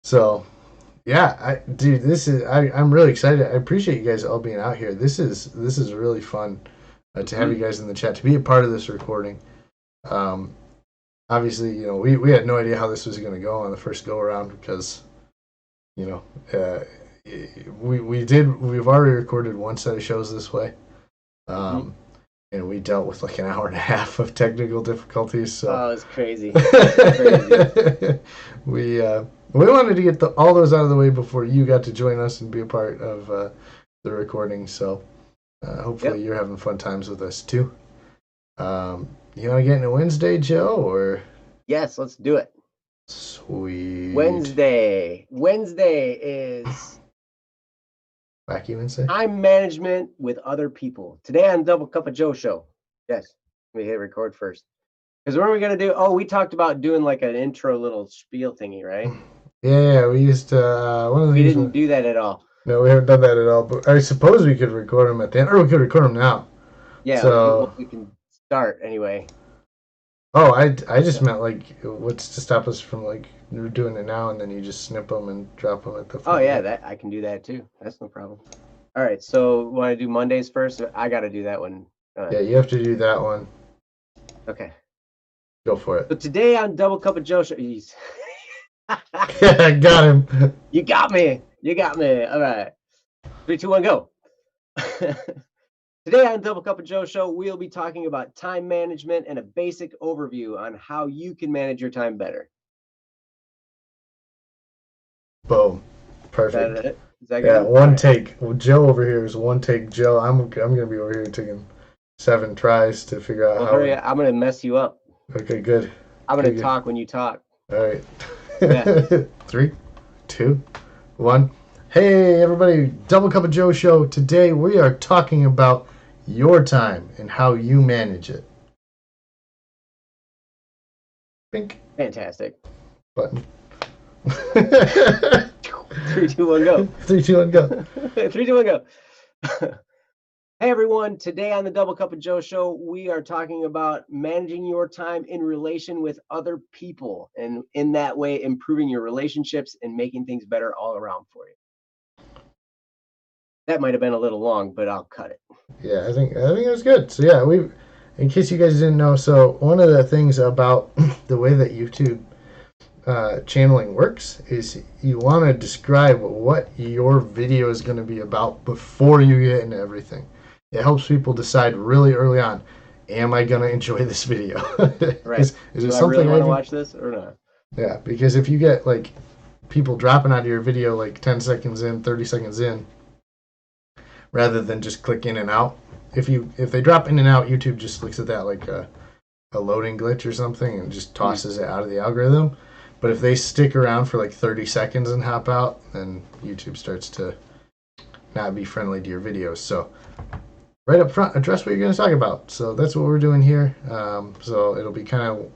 B: So, yeah, I'm really excited. I appreciate you guys all being out here. This is really fun to have you guys in the chat, to be a part of this recording. Obviously, we had no idea how this was going to go on the first go around because, we've already recorded one set of shows this way. And and we dealt with like an hour and a half of technical difficulties. So
A: it's crazy. Crazy.
B: we wanted to get all those out of the way before you got to join us and be a part of the recording. So hopefully you're having fun times with us too. You want to get into Wednesday, Joe, or?
A: Yes, let's do it.
B: Sweet.
A: Wednesday is
B: Wacky Wednesday.
A: Time management with other people. Today on Double Cup of Joe show. Yes, let me hit record first. Because what are we gonna do? Oh, we talked about doing like an intro little spiel thingy, right?
B: Yeah, we used to. One of the
A: we didn't do that at all.
B: No, we haven't done that at all. But I suppose we could record them at the end, or we could record them now.
A: Yeah, so we can start anyway.
B: Oh, I just meant like, what's to stop us from like doing it now, and then you just snip them and drop them at the.
A: Oh yeah, that I can do that too. That's no problem. All right, so want to do Mondays first? I got to do that one.
B: Yeah, you have to do that one.
A: Okay.
B: Go for it.
A: So today on Double Cup of Joe show.
B: I got him.
A: You got me. All right. 3, 2, 1, go. Today on Double Cup of Joe show, we'll be talking about time management and a basic overview on how you can manage your time better.
B: Boom. Perfect.
A: Is that
B: yeah,
A: good?
B: one take. Well, Joe over here is one take. Joe, I'm gonna be over here taking 7 tries to figure out how.
A: Hurry, I'm gonna mess you up.
B: Okay, good.
A: I'm gonna talk when you talk.
B: All right. Yeah. 3, 2, 1. Hey everybody, Double Cup of Joe show. Today we are talking about your time and how you manage it. Think.
A: Fantastic.
B: Button.
A: 3, 2, 1, go.
B: 3, 2, 1, go.
A: 3, 2, 1, go. Hey everyone, today on the Double Cup of Joe show, we are talking about managing your time in relation with other people, and in that way, improving your relationships and making things better all around for you. That might have been a little long, but I'll cut it.
B: Yeah, I think it was good. So yeah, in case you guys didn't know, so one of the things about the way that YouTube channeling works is you want to describe what your video is going to be about before you get into everything. It helps people decide really early on, am I going to enjoy this video?
A: Right.
B: Is
A: it something I really want to watch this or not?
B: Yeah, because if you get like people dropping out of your video like 10 seconds in, 30 seconds in, rather than just click in and out, if they drop in and out, YouTube just looks at that like a loading glitch or something and just tosses it out of the algorithm. But if they stick around for like 30 seconds and hop out, then YouTube starts to not be friendly to your videos. So right up front, address what you're going to talk about. So that's what we're doing here. So it'll be kind of,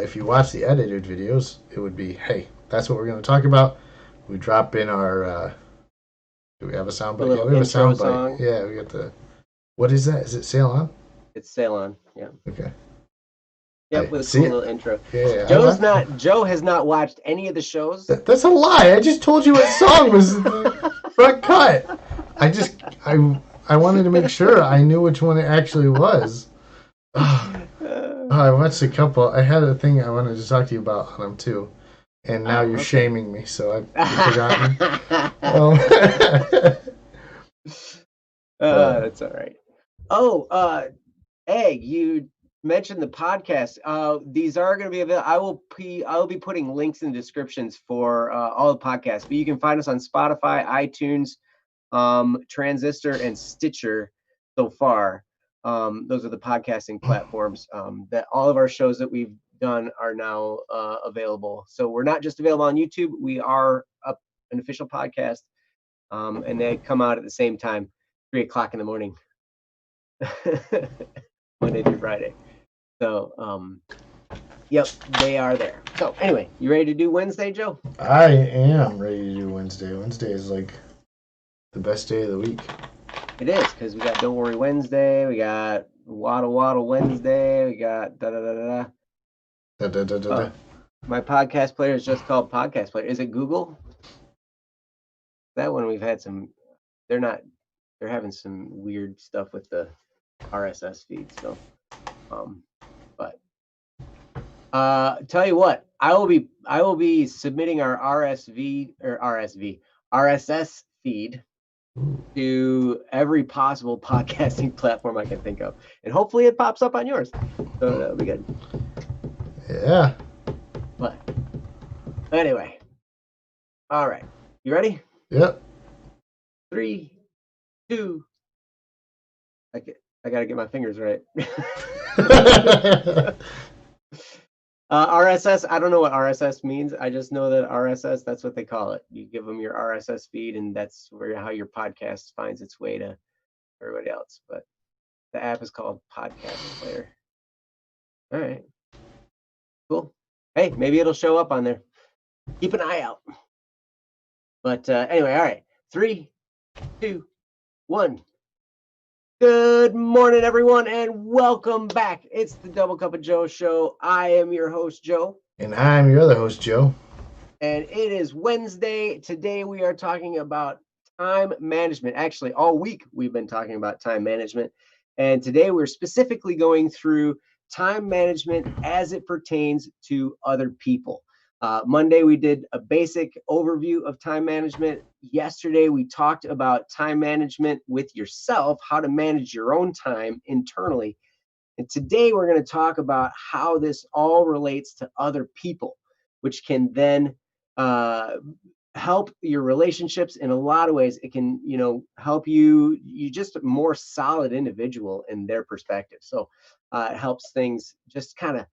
B: if you watch the edited videos, it would be, hey, that's what we're going to talk about. We drop in our, do we have a sound bite?
A: Yeah, we have a sound bite.
B: Yeah, we got the, what is that? Is it Sail On?
A: It's Sail On, yeah.
B: Okay.
A: Yeah, with a cool little intro.
B: Yeah,
A: Joe has not watched any of the shows.
B: That's a lie. I just told you what song was the front cut. I wanted to make sure I knew which one it actually was. I watched a couple. I had a thing I wanted to talk to you about on them too, and now you're shaming me, so I've forgotten.
A: That's all right. Oh, Egg, you mentioned the podcast. These are going to be available. I will be putting links in the descriptions for all the podcasts, but you can find us on Spotify, iTunes, Transistor, and Stitcher so far. Those are the podcasting platforms that all of our shows that we've done are now available. So we're not just available on YouTube. We are an official podcast, and they come out at the same time, 3 o'clock in the morning, Monday through Friday. So, yep, they are there. So anyway, you ready to do Wednesday, Joe?
B: I am ready to do Wednesday. Wednesday is like the best day of the week.
A: It is, because we got Don't Worry Wednesday, we got Waddle Waddle Wednesday, we got da-da-da-da-da. Da-da-da-da-da. My podcast player is just called Podcast Player. Is it Google? That one we've had some, they're having some weird stuff with the RSS feed, so, but tell you what, I will be submitting our RSS feed to every possible podcasting platform I can think of. And hopefully it pops up on yours. So that'll be good.
B: Yeah.
A: But anyway. All right. You ready?
B: Yep.
A: 3, 2. I got to get my fingers right. RSS, I don't know what RSS means. I just know that RSS, that's what they call it. You give them your RSS feed, and that's how your podcast finds its way to everybody else. But the app is called Podcast Player. All right. Cool. Hey, maybe it'll show up on there. Keep an eye out. But anyway, all right. 3, 2, 1. Good morning, everyone, and welcome back. It's the Double Cup of Joe show. I am your host, Joe.
B: And I'm your other host, Joe.
A: And it is Wednesday. Today we are talking about time management. Actually, all week we've been talking about time management. And today we're specifically going through time management as it pertains to other people. Monday, we did a basic overview of time management. Yesterday, we talked about time management with yourself, how to manage your own time internally. And today, we're going to talk about how this all relates to other people, which can then help your relationships in a lot of ways. It can, help you just a more solid individual in their perspective. So it helps things just kind of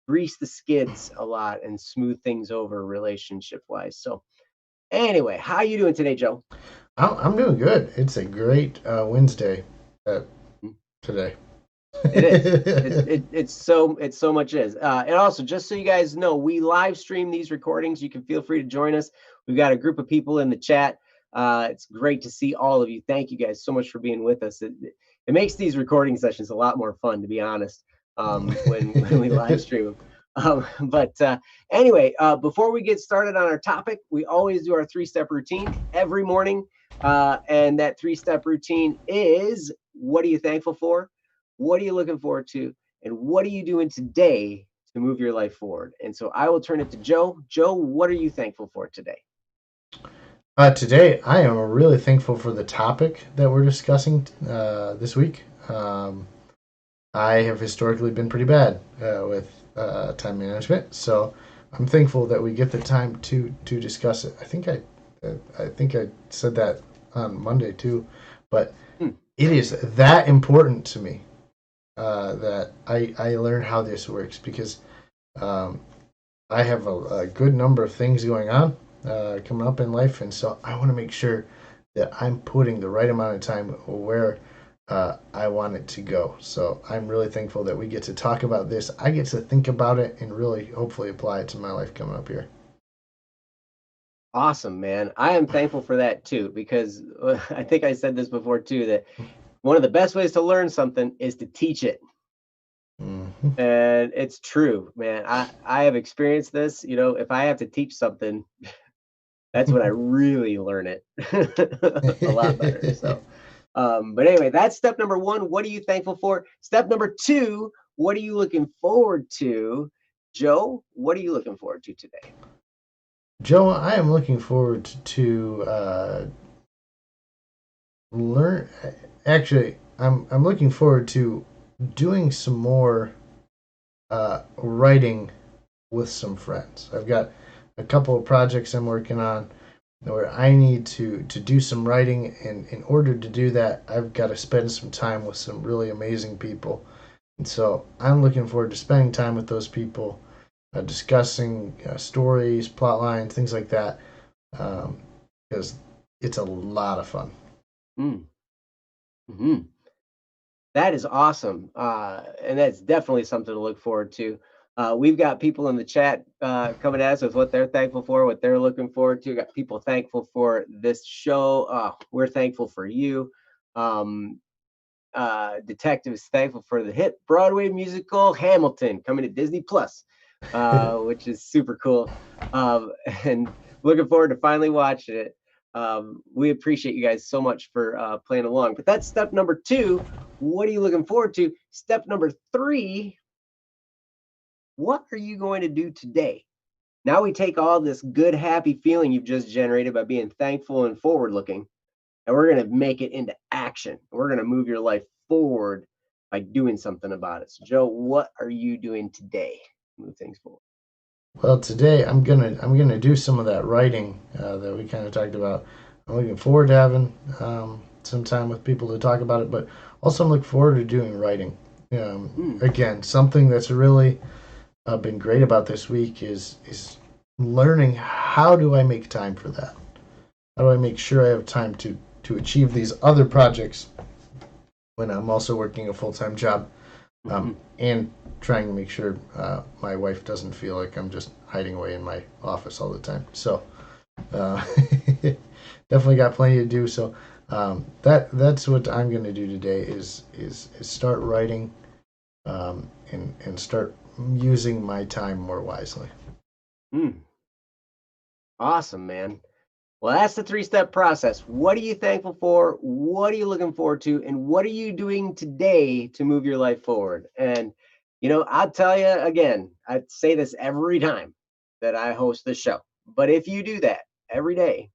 A: grease the skids a lot and smooth things over relationship wise. So anyway, how you doing today, Joe?
B: I'm doing good. It's a great Wednesday today.
A: It is. It so much is. And also, just so you guys know, we live stream these recordings. You can feel free to join us. We've got a group of people in the chat. It's great to see all of you. Thank you guys so much for being with us. It makes these recording sessions a lot more fun, to be honest, when we live stream them. But anyway, before we get started on our topic, we always do our 3-step routine every morning. And that 3-step routine is, what are you thankful for? What are you looking forward to? And what are you doing today to move your life forward? And so I will turn it to Joe. Joe, what are you thankful for today?
B: Today, I am really thankful for the topic that we're discussing this week. I have historically been pretty bad with time management, so I'm thankful that we get the time to discuss it. I think I said that on Monday too, but it is that important to me that I learn how this works, because I have a good number of things going on coming up in life, and so I want to make sure that I'm putting the right amount of time where I want it to go. So I'm really thankful that we get to talk about this. I get to think about it and really hopefully apply it to my life coming up here.
A: Awesome, man. I am thankful for that too, because I think I said this before too, that one of the best ways to learn something is to teach it.
B: Mm-hmm.
A: And it's true, man. I have experienced this. If I have to teach something, that's when I really learn it a lot better. So, but anyway, that's step number 1. What are you thankful for? Step number 2, what are you looking forward to? Joe, what are you looking forward to today?
B: Joe, I am looking forward to learn. Actually, I'm looking forward to doing some more writing with some friends. I've got a couple of projects I'm working on where I need to do some writing, and in order to do that, I've got to spend some time with some really amazing people. And so I'm looking forward to spending time with those people, discussing stories, plot lines, things like that, because it's a lot of fun.
A: Mm-hmm. That is awesome. And that's definitely something to look forward to. We've got people in the chat coming at us with what they're thankful for, what they're looking forward to. We've got people thankful for this show. We're thankful for you. Detective is thankful for the hit Broadway musical Hamilton coming to Disney Plus, which is super cool. And looking forward to finally watching it. We appreciate you guys so much for playing along. But that's step number 2. What are you looking forward to? Step number 3, what are you going to do today? Now we take all this good, happy feeling you've just generated by being thankful and forward looking, and we're going to make it into action. We're going to move your life forward by doing something about it. So, Joe, what are you doing today to move things forward?
B: Well, today I'm gonna do some of that writing that we kind of talked about. I'm looking forward to having some time with people to talk about it, but also I'm looking forward to doing writing. Again, something that's really been great about this week is learning how do I make time for that. How do I make sure I have time to achieve these other projects when I'm also working a full-time job, and trying to make sure my wife doesn't feel like I'm just hiding away in my office all the time. So definitely got plenty to do. So that's what I'm going to do today is start writing, and start using my time more wisely.
A: Awesome, man. Well, that's the 3-step process. What are you thankful for? What are you looking forward to? And what are you doing today to move your life forward? And, I'll tell you again, I say this every time that I host this show. But if you do that every day,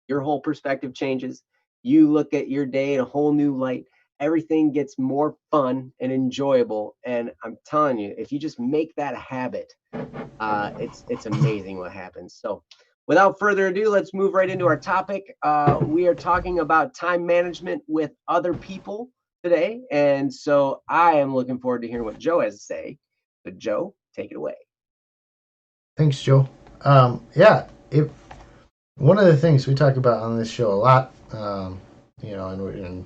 A: your whole perspective changes. You look at your day in a whole new light. Everything gets more fun and enjoyable. And I'm telling you, if you just make that a habit, it's amazing what happens. So, without further ado, let's move right into our topic. We are talking about time management with other people today. And so I am looking forward to hearing what Joe has to say. But Joe, take it away.
B: Thanks, Joe. Yeah, one of the things we talk about on this show a lot, and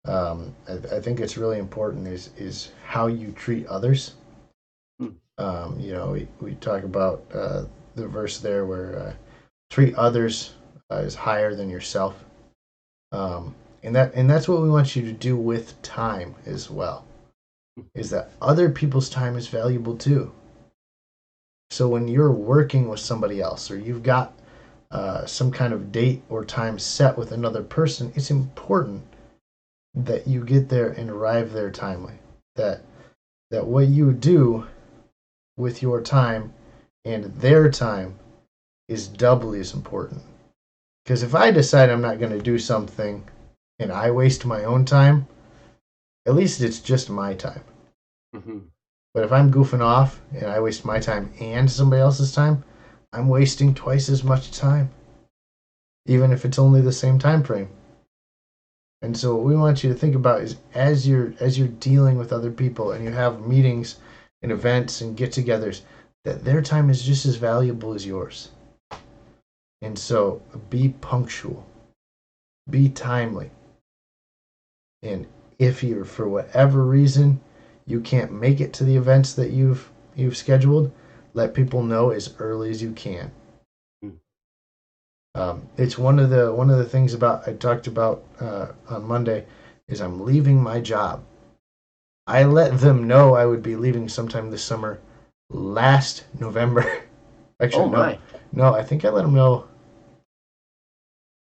B: I think it's really important is how you treat others. We talk about the verse there where treat others is higher than yourself, and that's what we want you to do with time as well. Is that other people's time is valuable too. So when you're working with somebody else, or you've got some kind of date or time set with another person, it's important that you get there and arrive there timely. That what you do with your time and their time is doubly as important. Because if I decide I'm not going to do something and I waste my own time, at least it's just my time. But if I'm goofing off and I waste my time and somebody else's time, I'm wasting twice as much time, even if it's only the same time frame. And so what we want you to think about is as you're dealing with other people and you have meetings and events and get-togethers, that their time is just as valuable as yours. And so be punctual, be timely. And if you're, for whatever reason, you can't make it to the events that you've scheduled, let people know as early as you can. It's one of the things I talked about on Monday is I'm leaving my job. I let them know I would be leaving sometime this summer last November. Actually, no, I think I let them know.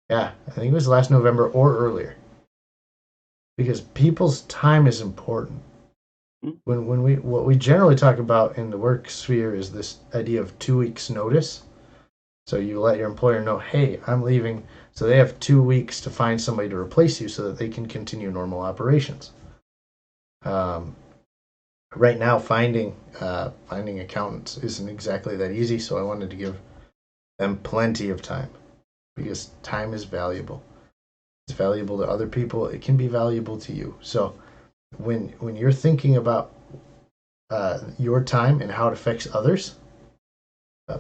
B: Yeah, I think it was last November or earlier. Because people's time is important. What we generally talk about in the work sphere is this idea of 2 weeks notice. So you let your employer know, hey, I'm leaving. So they have 2 weeks to find somebody to replace you so that they can continue normal operations. Right now, finding accountants isn't exactly that easy. So I wanted to give them plenty of time because time is valuable. It's valuable to other people. It can be valuable to you. So when you're thinking about your time and how it affects others,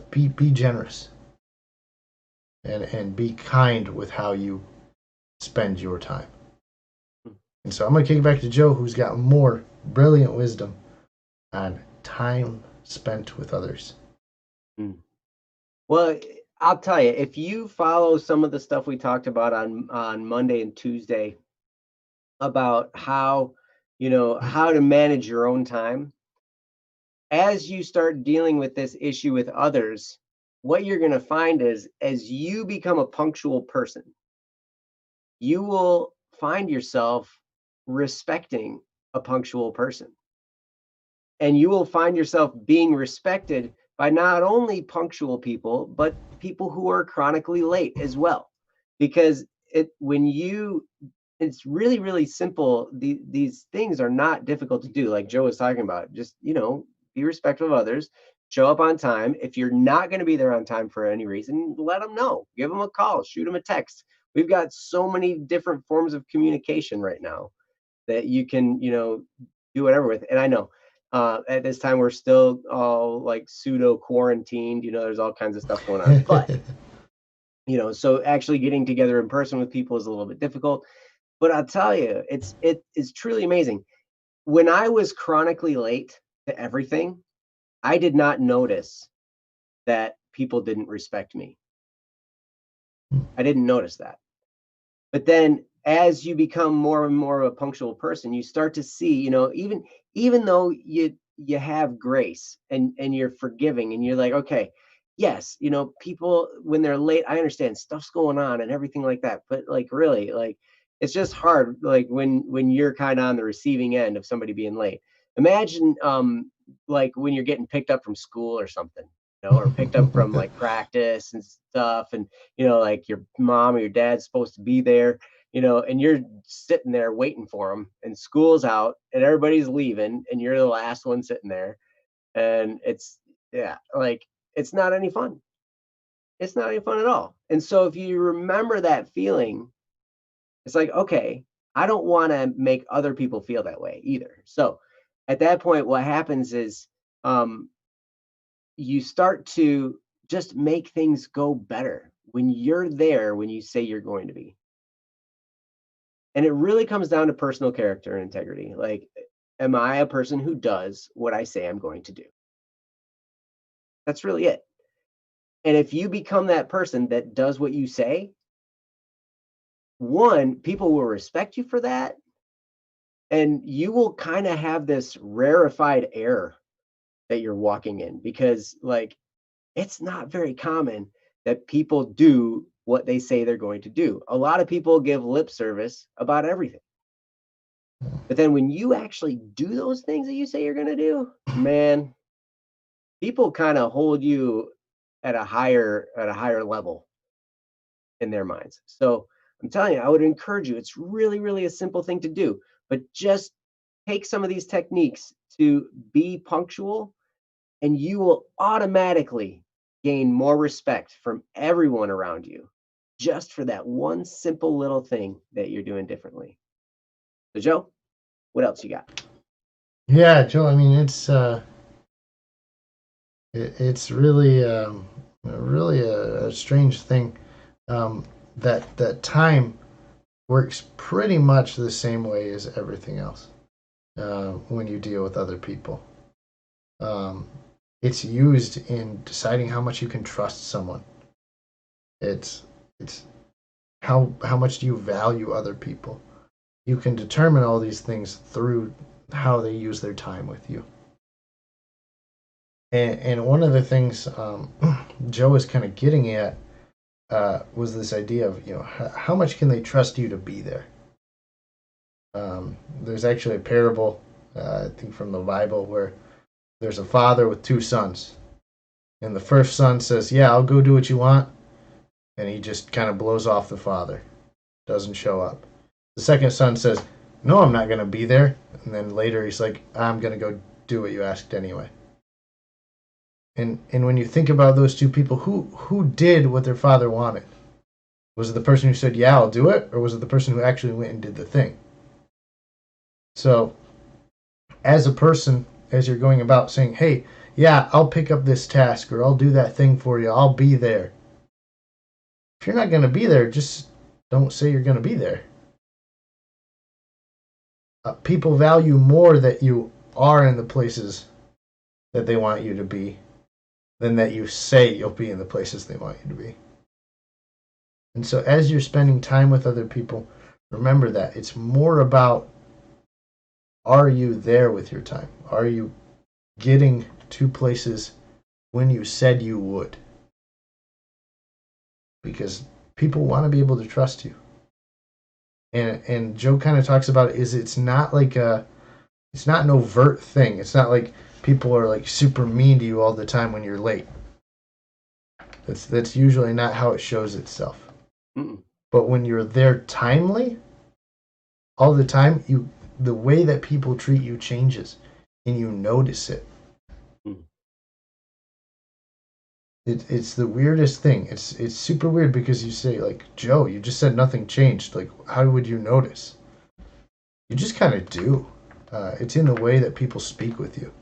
B: be generous. And be kind with how you spend your time. And so I'm going to kick it back to Joe, who's got more brilliant wisdom on time spent with others.
A: Well, I'll tell you, if you follow some of the stuff we talked about on Monday and Tuesday about how to manage your own time, as you start dealing with this issue with others, what you're going to find is as you become a punctual person, you will find yourself respecting a punctual person. And you will find yourself being respected by not only punctual people, but people who are chronically late as well. Because it's really, really simple. These things are not difficult to do, like Joe was talking about. Just, be respectful of others, show up on time. If you're not going to be there on time for any reason, let them know. Give them a call, shoot them a text. We've got so many different forms of communication right now that you can, do whatever with. And I know at this time we're still all like pseudo quarantined. There's all kinds of stuff going on, but so actually getting together in person with people is a little bit difficult. But I'll tell you, it is truly amazing. When I was chronically late to everything, I did not notice that people didn't respect me. I didn't notice that. But then as you become more and more of a punctual person, you start to see, even though you have grace and you're forgiving and you're like, okay, yes, people when they're late, I understand stuff's going on and everything like that. But like really, like it's just hard, like when you're kind of on the receiving end of somebody being late. Imagine like when you're getting picked up from school or something, or picked up from like practice and stuff, and like your mom or your dad's supposed to be there, and you're sitting there waiting for them, and school's out and everybody's leaving and you're the last one sitting there, and like it's not any fun. It's not any fun at all. And so if you remember that feeling, it's like, okay, I don't want to make other people feel that way either. So at that point, what happens is um, you start to just make things go better when you're there when you say you're going to be. And it really comes down to personal character and integrity. Like, am I a person who does what I say I'm going to do? That's really it. And if you become that person that does what you say, one, people will respect you for that. And you will kind of have this rarefied air that you're walking in, because like it's not very common that people do what they say they're going to do. A lot of people give lip service about everything. But then when you actually do those things that you say you're going to do, man, people kind of hold you at a higher level in their minds. So I'm telling you, I would encourage you. It's really, really a simple thing to do, but just take some of these techniques to be punctual, and you will automatically gain more respect from everyone around you just for that one simple little thing that you're doing differently. So, Joe, what else you got?
B: Yeah, Joe. I mean, it's really really a strange thing that time works pretty much the same way as everything else when you deal with other people. Um, it's used in deciding how much you can trust someone. It's how much do you value other people. You can determine all these things through how they use their time with you. And one of the things Joe was kind of getting at was this idea of how much can they trust you to be there. There's actually a parable I think from the Bible where there's a father with two sons, and the first son says, "Yeah, I'll go do what you want," and he just kind of blows off the father, doesn't show up. The second son says, "No, I'm not going to be there," and then later he's like, "I'm going to go do what you asked anyway." And when you think about those two people, who did what their father wanted? Was it the person who said, "Yeah, I'll do it," or was it the person who actually went and did the thing? So, as a person, as you're going about saying, "Hey, yeah, I'll pick up this task or I'll do that thing for you, I'll be there." If you're not going to be there, just don't say you're going to be there. People value more that you are in the places that they want you to be than that you say you'll be in the places they want you to be. And so as you're spending time with other people, remember that it's more about, are you there with your time? Are you getting to places when you said you would? Because people want to be able to trust you. And Joe kind of talks about it's not like it's not an overt thing. It's not like people are like super mean to you all the time when you're late. That's usually not how it shows itself.
A: Mm-mm.
B: But when you're there timely, all the time, the way that people treat you changes, and you notice it. It's the weirdest thing. It's super weird because you say, like, Joe, you just said nothing changed. Like, how would you notice? You just kind of do. It's in the way that people speak with you.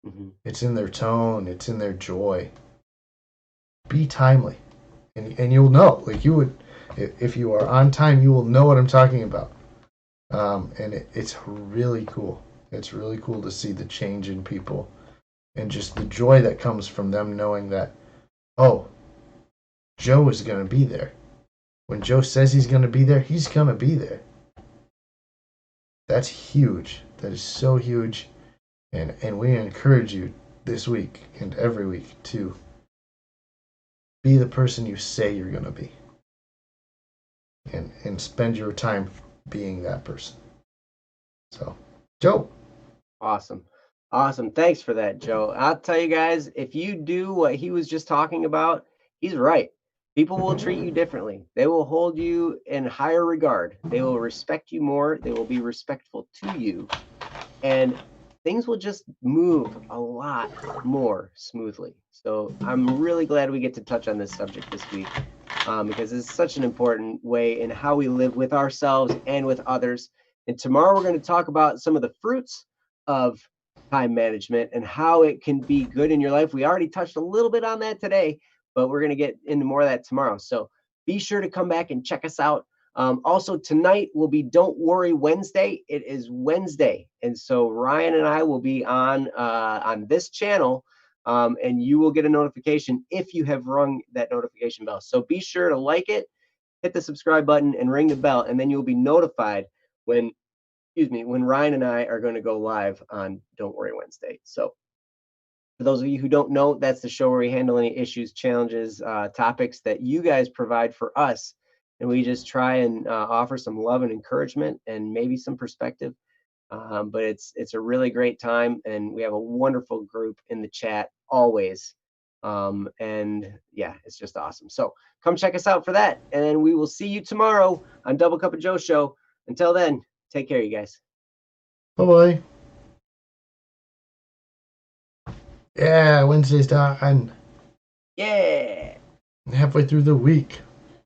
A: Mm-hmm.
B: It's in their tone. It's in their joy. Be timely, and you'll know. Like, you would, if you are on time, you will know what I'm talking about. And it's really cool. It's really cool to see the change in people, and just the joy that comes from them knowing that, oh, Joe is going to be there. When Joe says he's going to be there, he's going to be there. That's huge. That is so huge. And we encourage you this week and every week to be the person you say you're going to be. And spend your time being that person. So, Joe.
A: Awesome. Awesome. Thanks for that, Joe. I'll tell you guys, if you do what he was just talking about, he's right. People will treat you differently. They will hold you in higher regard. They will respect you more. They will be respectful to you. And things will just move a lot more smoothly. So I'm really glad we get to touch on this subject this week, because it's such an important way in how we live with ourselves and with others. And tomorrow we're going to talk about some of the fruits of time management and how it can be good in your life. We already touched a little bit on that today, but we're going to get into more of that tomorrow. So be sure to come back and check us out. Also, tonight will be Don't Worry Wednesday. It is Wednesday. And so Ryan and I will be on this channel, and you will get a notification if you have rung that notification bell. So be sure to like it, hit the subscribe button, and ring the bell, and then you'll be notified when Ryan and I are going to go live on Don't Worry Wednesday. So for those of you who don't know, that's the show where we handle any issues, challenges, topics that you guys provide for us. And we just try and offer some love and encouragement and maybe some perspective. But it's a really great time. And we have a wonderful group in the chat always. And yeah, it's just awesome. So come check us out for that. And we will see you tomorrow on Double Cup of Joe Show. Until then, take care, you guys.
B: Bye-bye. Yeah, Wednesday's done.
A: Yeah.
B: Halfway through the week.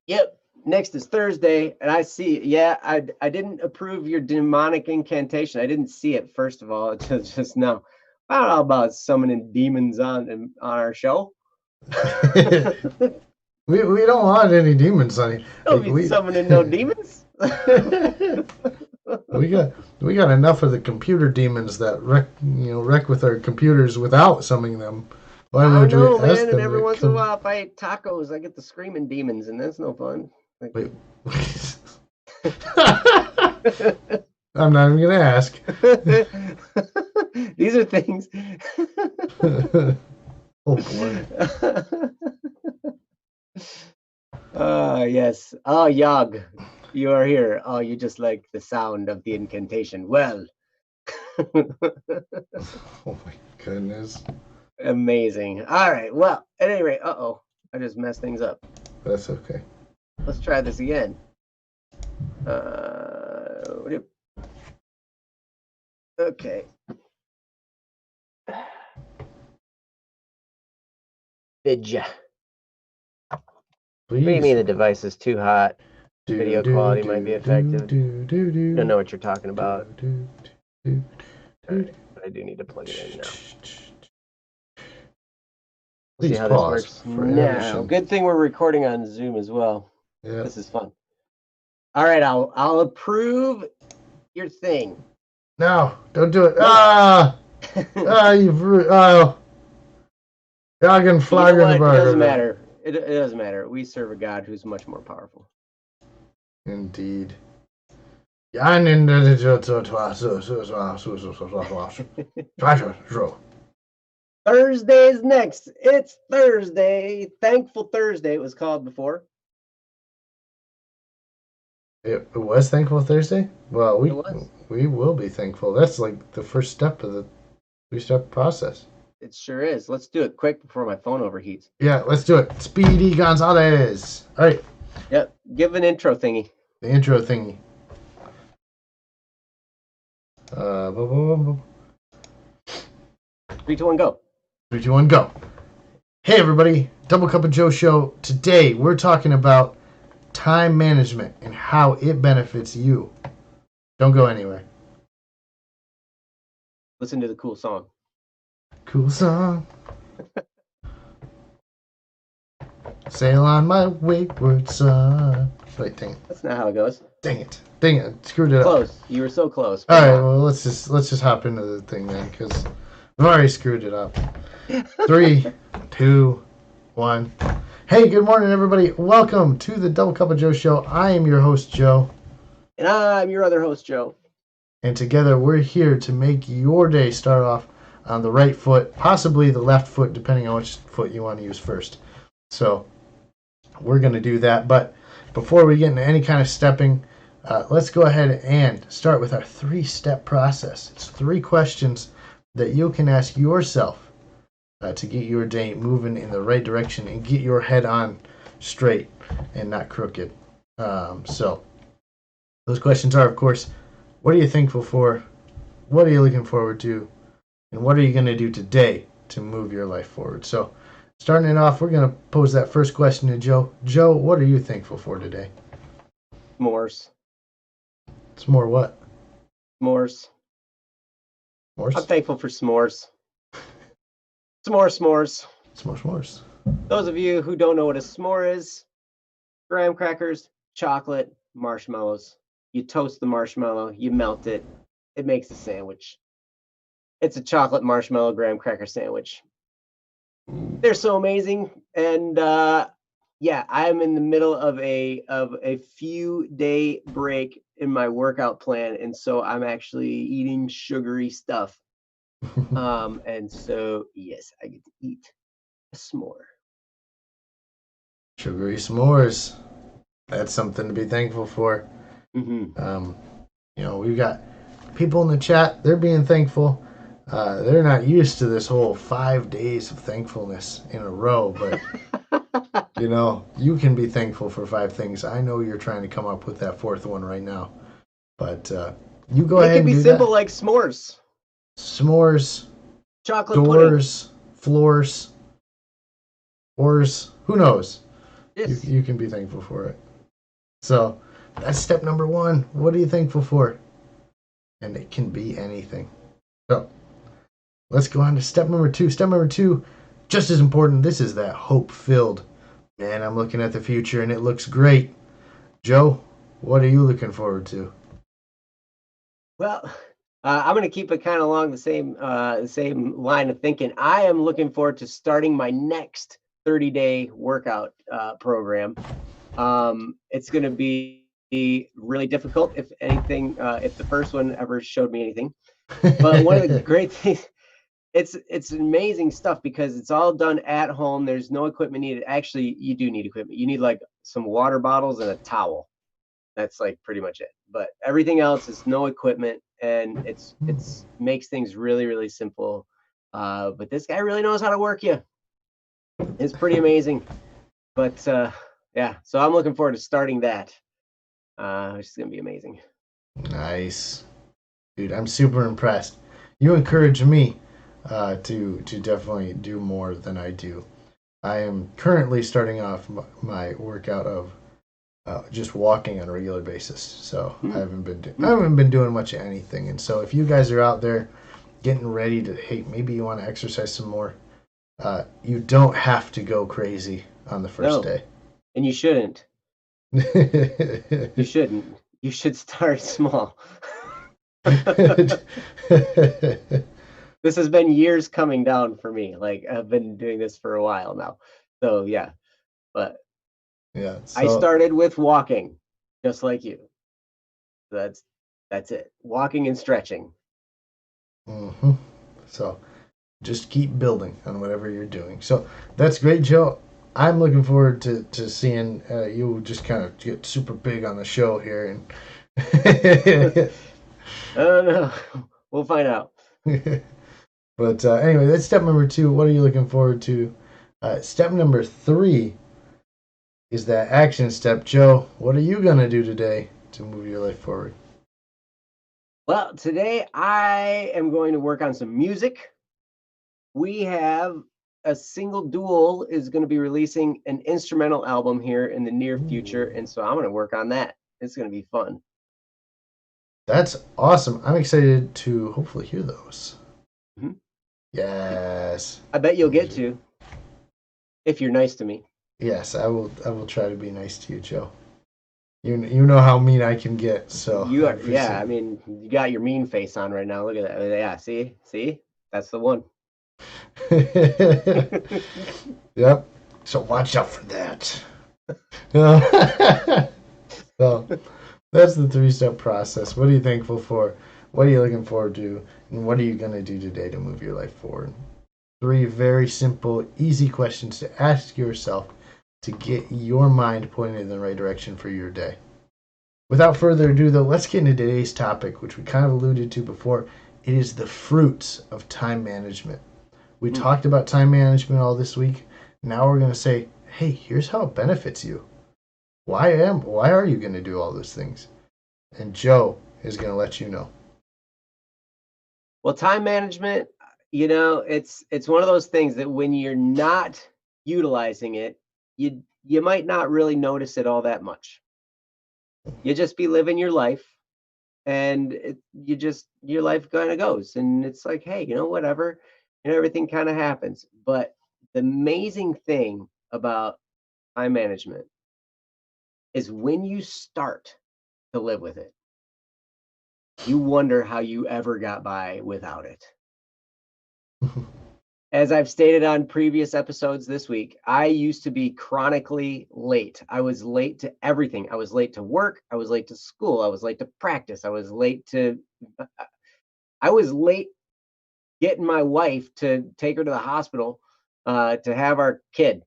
A: Yep. Next is Thursday, and I see. Yeah, I didn't approve your demonic incantation. I didn't see it, first of all. It's just now. I don't know about summoning demons on our show.
B: we don't want any demons, honey.
A: Don't be summoning no demons.
B: we got enough of the computer demons that wreck with our computers without summoning them. Why would you ask
A: man,
B: them?
A: And every once in a while, if I eat tacos, I get the screaming demons, and that's no fun.
B: Wait. I'm not even gonna ask.
A: These are things.
B: Oh boy.
A: Yes. Oh, Yog, you are here. Oh, you just like the sound of the incantation. Well.
B: Oh my goodness.
A: Amazing. All right. Well, at any rate, I just messed things up.
B: That's okay.
A: Let's try this again. Okay. Vidya. Maybe the device is too hot. Video quality might be affected. You don't know what you're talking about. Right, but I do need to plug it in now.
B: Please
A: see how
B: pause
A: this works now. Good thing we're recording on Zoom as well.
B: Yeah.
A: This is fun. All right, I'll approve your thing.
B: No, don't do it. You've Dragon flag in the burger.
A: It doesn't matter. It doesn't matter. We serve a God who's much more powerful.
B: Indeed.
A: Thursday's next. It's Thursday. Thankful Thursday, it was called before.
B: It was Thankful Thursday? Well, we will be thankful. That's like the first step of the three-step process.
A: It sure is. Let's do it quick before my phone overheats.
B: Yeah, let's do it. Speedy Gonzalez. All right.
A: Yep. Give an intro thingy.
B: The intro thingy.
A: 3, 2, 1, go.
B: 3, 2, 1, go. Hey everybody, Double Cup of Joe show. Today we're talking about time management and how it benefits you. Don't go anywhere.
A: Listen to the cool song.
B: Cool song. Sail on my wayward son. Wait, dang it.
A: That's not how it goes.
B: Dang it. Dang it. Screwed it up.
A: Close. You were so close.
B: All right, well let's just hop into the thing then, because I've already screwed it up. 3, 2, 1. Hey, good morning, everybody. Welcome to the Double Cup of Joe show. I am your host, Joe.
A: And I'm your other host, Joe.
B: And together we're here to make your day start off on the right foot, possibly the left foot, depending on which foot you want to use first. So we're going to do that. But before we get into any kind of stepping, let's go ahead and start with our 3-step process. It's 3 questions that you can ask yourself to get your day moving in the right direction and get your head on straight and not crooked. So those questions are, of course, what are you thankful for? What are you looking forward to? And what are you going to do today to move your life forward? So starting it off, we're going to pose that first question to Joe. Joe, what are you thankful for today?
A: S'mores.
B: It's more what?
A: S'mores.
B: S'mores?
A: I'm thankful for s'mores. S'mores.
B: S'mores.
A: Those of you who don't know what a s'more is, graham crackers, chocolate, marshmallows. You toast the marshmallow, you melt it, it makes a sandwich. It's a chocolate marshmallow graham cracker sandwich. They're so amazing. And yeah, I'm in the middle of a few day break in my workout plan, and so I'm actually eating sugary stuff. And so yes, I get to eat a s'more.
B: Sugary s'mores. That's something to be thankful for.
A: Mm-hmm.
B: We've got people in the chat. They're being thankful. They're not used to this whole 5 days of thankfulness in a row, but you can be thankful for 5 things. I know you're trying to come up with that 4th one right now, but you go ahead and do that. It can
A: be simple, like s'mores.
B: S'mores,
A: chocolate
B: doors, pudding. Floors, oars. Who knows?
A: Yes.
B: You can be thankful for it. So that's step number 1. What are you thankful for? And it can be anything. So let's go on to step number 2. Step number 2, just as important. This is that hope-filled. Man, I'm looking at the future and it looks great. Joe, what are you looking forward to?
A: Well, I'm going to keep it kind of along the same line of thinking. I am looking forward to starting my next 30-day workout program. It's going to be really difficult, if anything, if the first one ever showed me anything. But one of the great things, it's amazing stuff because it's all done at home. There's no equipment needed. Actually, you do need equipment. You need like some water bottles and a towel. That's like pretty much it. But everything else is no equipment, and it's makes things really, really simple. But this guy really knows how to work you. It's pretty amazing. But yeah, so I'm looking forward to starting that. Which is gonna be amazing.
B: Nice, dude. I'm super impressed. You encourage me to definitely do more than I do. I am currently starting off my workout of just walking on a regular basis. So I haven't been doing much of anything. And so if you guys are out there getting ready to, hey, maybe you want to exercise some more, you don't have to go crazy on the first day.
A: And you shouldn't. You shouldn't. You should start small. This has been years coming down for me. Like, I've been doing this for a while now. So yeah, but
B: yeah,
A: I started with walking, just like you. That's it. Walking and stretching.
B: Mm-hmm. So just keep building on whatever you're doing. So that's great, Joe. I'm looking forward to seeing you just kind of get super big on the show here. And
A: I don't know. We'll find out.
B: But anyway, that's step number 2. What are you looking forward to? Step number 3 is that action step. Joe, what are you going to do today to move your life forward?
A: Well, today I am going to work on some music. We have a single duel is going to be releasing an instrumental album here in the near future. And so I'm going to work on that. It's going to be fun.
B: That's awesome. I'm excited to hopefully hear those.
A: Mhm.
B: Yes.
A: I bet you'll get to if you're nice to me.
B: Yes, I will. I will try to be nice to you, Joe. You know how mean I can get. So
A: You are, yeah. I mean, you got your mean face on right now. Look at that. Yeah. See, that's the one.
B: Yep. So watch out for that. So that's the 3-step process. What are you thankful for? What are you looking forward to? And what are you going to do today to move your life forward? 3 very simple, easy questions to ask yourself to get your mind pointed in the right direction for your day. Without further ado, though, let's get into today's topic, which we kind of alluded to before. It is the fruits of time management. We talked about time management all this week. Now we're going to say, hey, here's how it benefits you. Why are you going to do all those things? And Joe is going to let you know.
A: Well, time management, it's one of those things that when you're not utilizing it, you might not really notice it all that much. You just be living your life, and your life kind of goes, and it's like, hey, whatever, everything kind of happens. But the amazing thing about time management is when you start to live with it, you wonder how you ever got by without it. As I've stated on previous episodes this week, I used to be chronically late. I was late to everything. I was late to work. I was late to school. I was late to practice. I was late getting my wife to take her to the hospital to have our kid.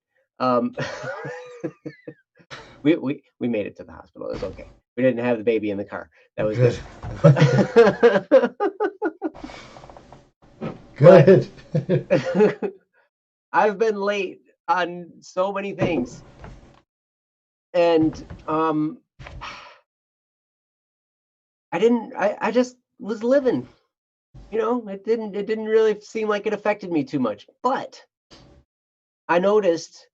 A: We made it to the hospital. It was okay. We didn't have the baby in the car. That was good.
B: Good.
A: I've been late on so many things. And I just was living. It didn't really seem like it affected me too much. But I noticed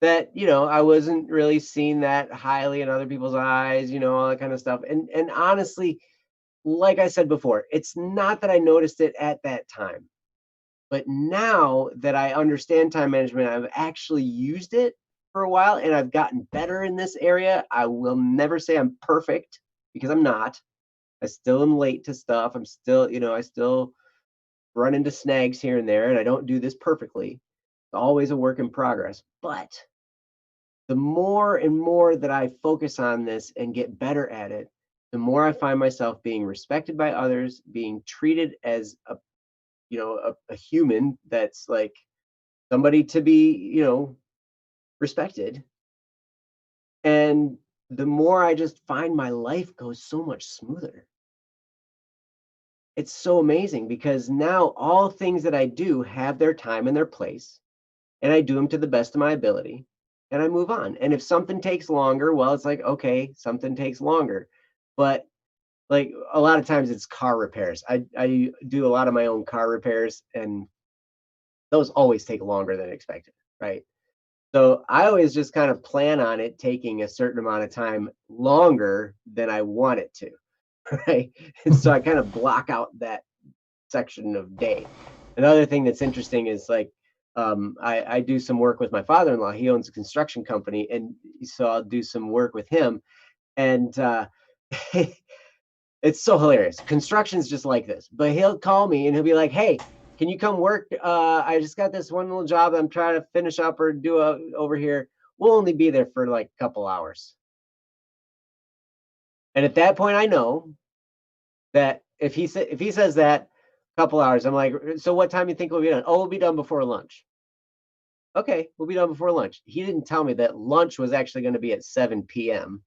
A: that, I wasn't really seen that highly in other people's eyes, all that kind of stuff. And honestly, like I said before, it's not that I noticed it at that time. But now that I understand time management, I've actually used it for a while and I've gotten better in this area. I will never say I'm perfect because I'm not. I still am late to stuff. I'm still, I still run into snags here and there, and I don't do this perfectly. It's always a work in progress. But the more and more that I focus on this and get better at it, the more I find myself being respected by others, being treated as a human that's like somebody to be, respected. And the more I just find my life goes so much smoother. It's so amazing because now all things that I do have their time and their place, and I do them to the best of my ability, and I move on. And if something takes longer, well, it's like, okay, something takes longer. But like a lot of times it's car repairs. I do a lot of my own car repairs, and those always take longer than expected, right? So I always just kind of plan on it taking a certain amount of time longer than I want it to, right? And so I kind of block out that section of day. Another thing that's interesting is like I do some work with my father-in-law. He owns a construction company, and so I'll do some work with him. And it's so hilarious. Construction's just like this. But he'll call me and he'll be like, "Hey, can you come work? I just got this one little job I'm trying to finish up or do over here. We'll only be there for like a couple hours." And at that point, I know that if he says that couple hours, I'm like, "So what time do you think we'll be done?" "Oh, we'll be done before lunch." "Okay, we'll be done before lunch." He didn't tell me that lunch was actually going to be at 7 p.m.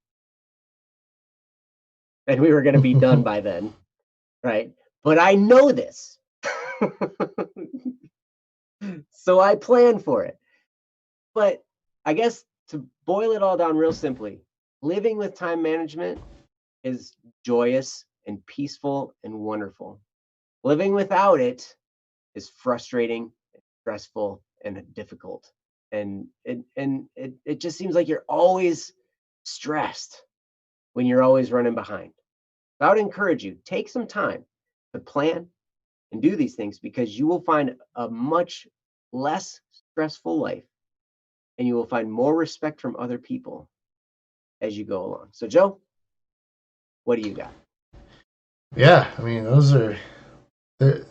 A: and we were going to be done by then, right? But I know this. So I plan for it. But I guess to boil it all down real simply. Living with time management is joyous and peaceful and wonderful. Living without it is frustrating, stressful, and difficult. And it just seems like you're always stressed when you're always running behind. So I would encourage you, take some time to plan and do these things because you will find a much less stressful life and you will find more respect from other people as you go along. So, Joe, what do you got?
B: Yeah, I mean,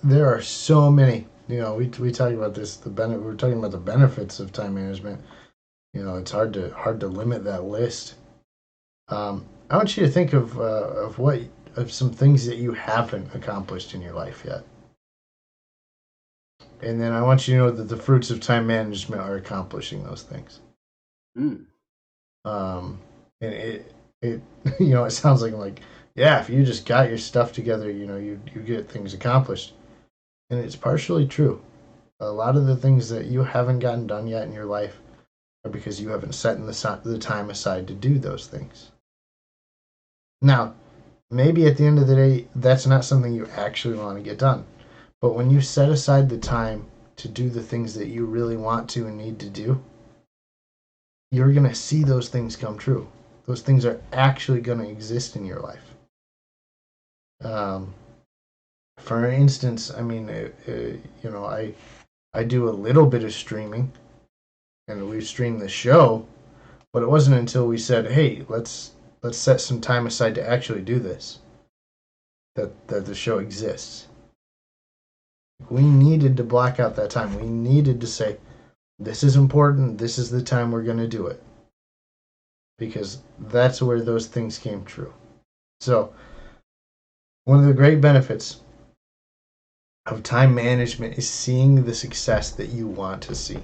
B: there are so many. You know, we talk about this. We're talking about the benefits of time management. You know, it's hard to limit that list. I want you to think of some things that you haven't accomplished in your life yet, and then I want you to know that the fruits of time management are accomplishing those things.
A: Mm.
B: And it you know, it sounds like yeah, if you just got your stuff together, you know, you get things accomplished, and it's partially true. A lot of the things that you haven't gotten done yet in your life are because you haven't set the time aside to do those things. Now, maybe at the end of the day, that's not something you actually want to get done. But when you set aside the time to do the things that you really want to and need to do, you're going to see those things come true. Those things are actually going to exist in your life. For instance, I mean, you know, I do a little bit of streaming, and we stream the show, but it wasn't until we said, "Hey, let's set some time aside to actually do this," that the show exists. We needed to block out that time. We needed to say, "This is important. This is the time we're going to do it," because that's where those things came true. So, one of the great benefits of time management is seeing the success that you want to see.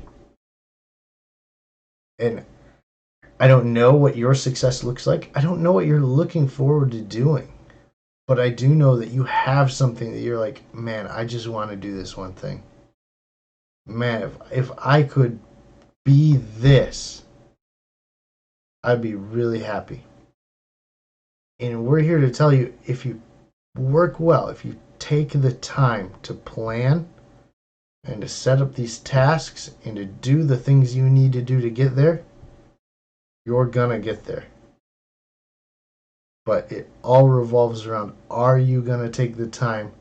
B: And I don't know what your success looks like. I don't know what you're looking forward to doing. But I do know that you have something that you're like, man, I just want to do this one thing. Man, if I could be this, I'd be really happy. And we're here to tell you, if you work well, if you take the time to plan and to set up these tasks and to do the things you need to do to get there, you're gonna get there. But it all revolves around, are you gonna take the time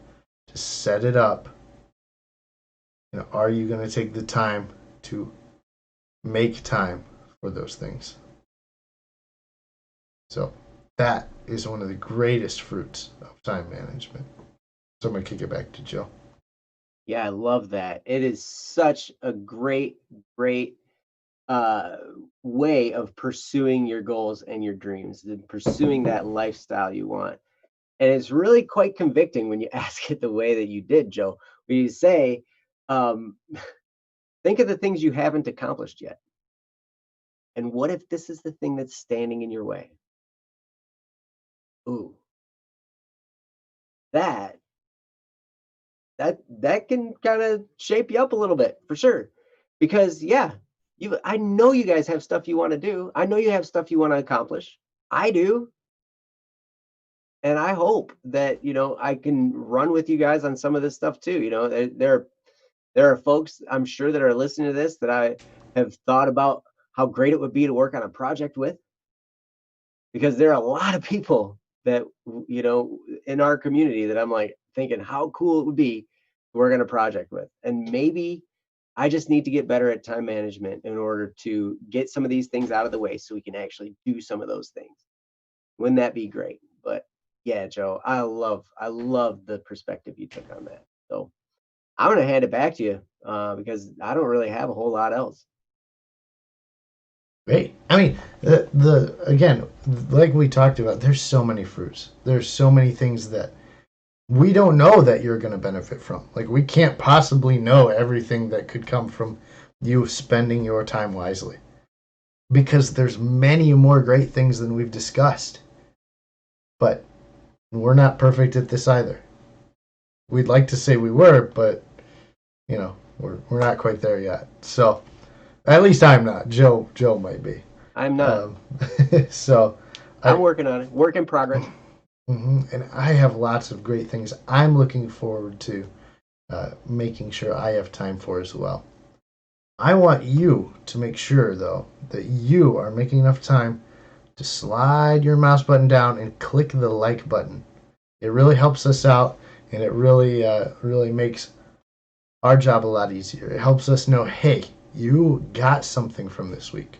B: to set it up? You know, are you gonna take the time to make time for those things? So that is one of the greatest fruits of time management. So I'm gonna kick it back to Joe.
A: Yeah, I love that. It is such a great, great way of pursuing your goals and your dreams, and pursuing that lifestyle you want. And it's really quite convicting when you ask it the way that you did, Joe. When you say, um, think of the things you haven't accomplished yet. And what if this is the thing that's standing in your way? Ooh, that that can kind of shape you up a little bit for sure. Because yeah, I know you guys have stuff you want to do. I know you have stuff you want to accomplish. I do. And I hope that, you know, I can run with you guys on some of this stuff too. You know, there are folks I'm sure that are listening to this that I have thought about how great it would be to work on a project with, because there are a lot of people that, you know, in our community that I'm like thinking how cool it would be to work on a project with. And maybe I just need to get better at time management in order to get some of these things out of the way so we can actually do some of those things. Wouldn't that be great? But yeah, Joe, I love the perspective you took on that. So I'm gonna hand it back to you because I don't really have a whole lot else.
B: Great. I mean, the again, like we talked about, there's so many fruits. There's so many things that we don't know that you're going to benefit from. Like, we can't possibly know everything that could come from you spending your time wisely, because there's many more great things than we've discussed. But we're not perfect at this either. We'd like to say we were, but you know, we're not quite there yet. So at least I'm not. Joe might be.
A: I'm not.
B: So
A: I'm working on it. Work in progress.
B: And I have lots of great things I'm looking forward to making sure I have time for as well. I want you to make sure, though, that you are making enough time to slide your mouse button down and click the like button. It really helps us out, and it really makes our job a lot easier. It helps us know, hey, you got something from this week,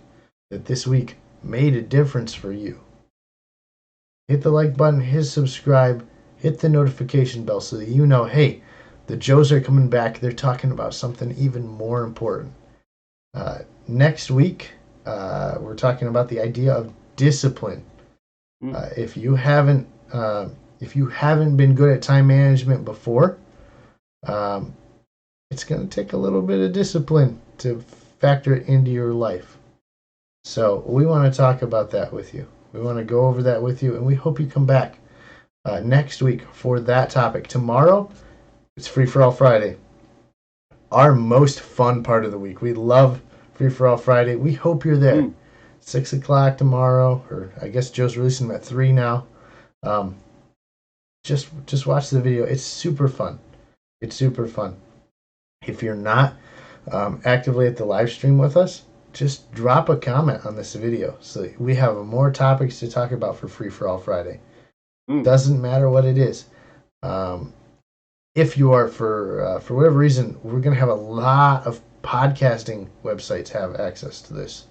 B: that this week made a difference for you. Hit the like button, hit subscribe, hit the notification bell so that you know, hey, the Joes are coming back. They're talking about something even more important. Next week, we're talking about the idea of discipline. If you haven't been good at time management before, it's going to take a little bit of discipline to factor it into your life. So we want to talk about that with you. We want to go over that with you, and we hope you come back next week for that topic. Tomorrow, it's Free for All Friday. Our most fun part of the week. We love Free for All Friday. We hope you're there. 6 o'clock tomorrow, or I guess Joe's releasing them at 3 now. Just watch the video. It's super fun. It's super fun. If you're not actively at the live stream with us, just drop a comment on this video so we have more topics to talk about for Free for All Friday. Doesn't matter what it is. If you are for whatever reason, we're going to have a lot of podcasting websites have access to this.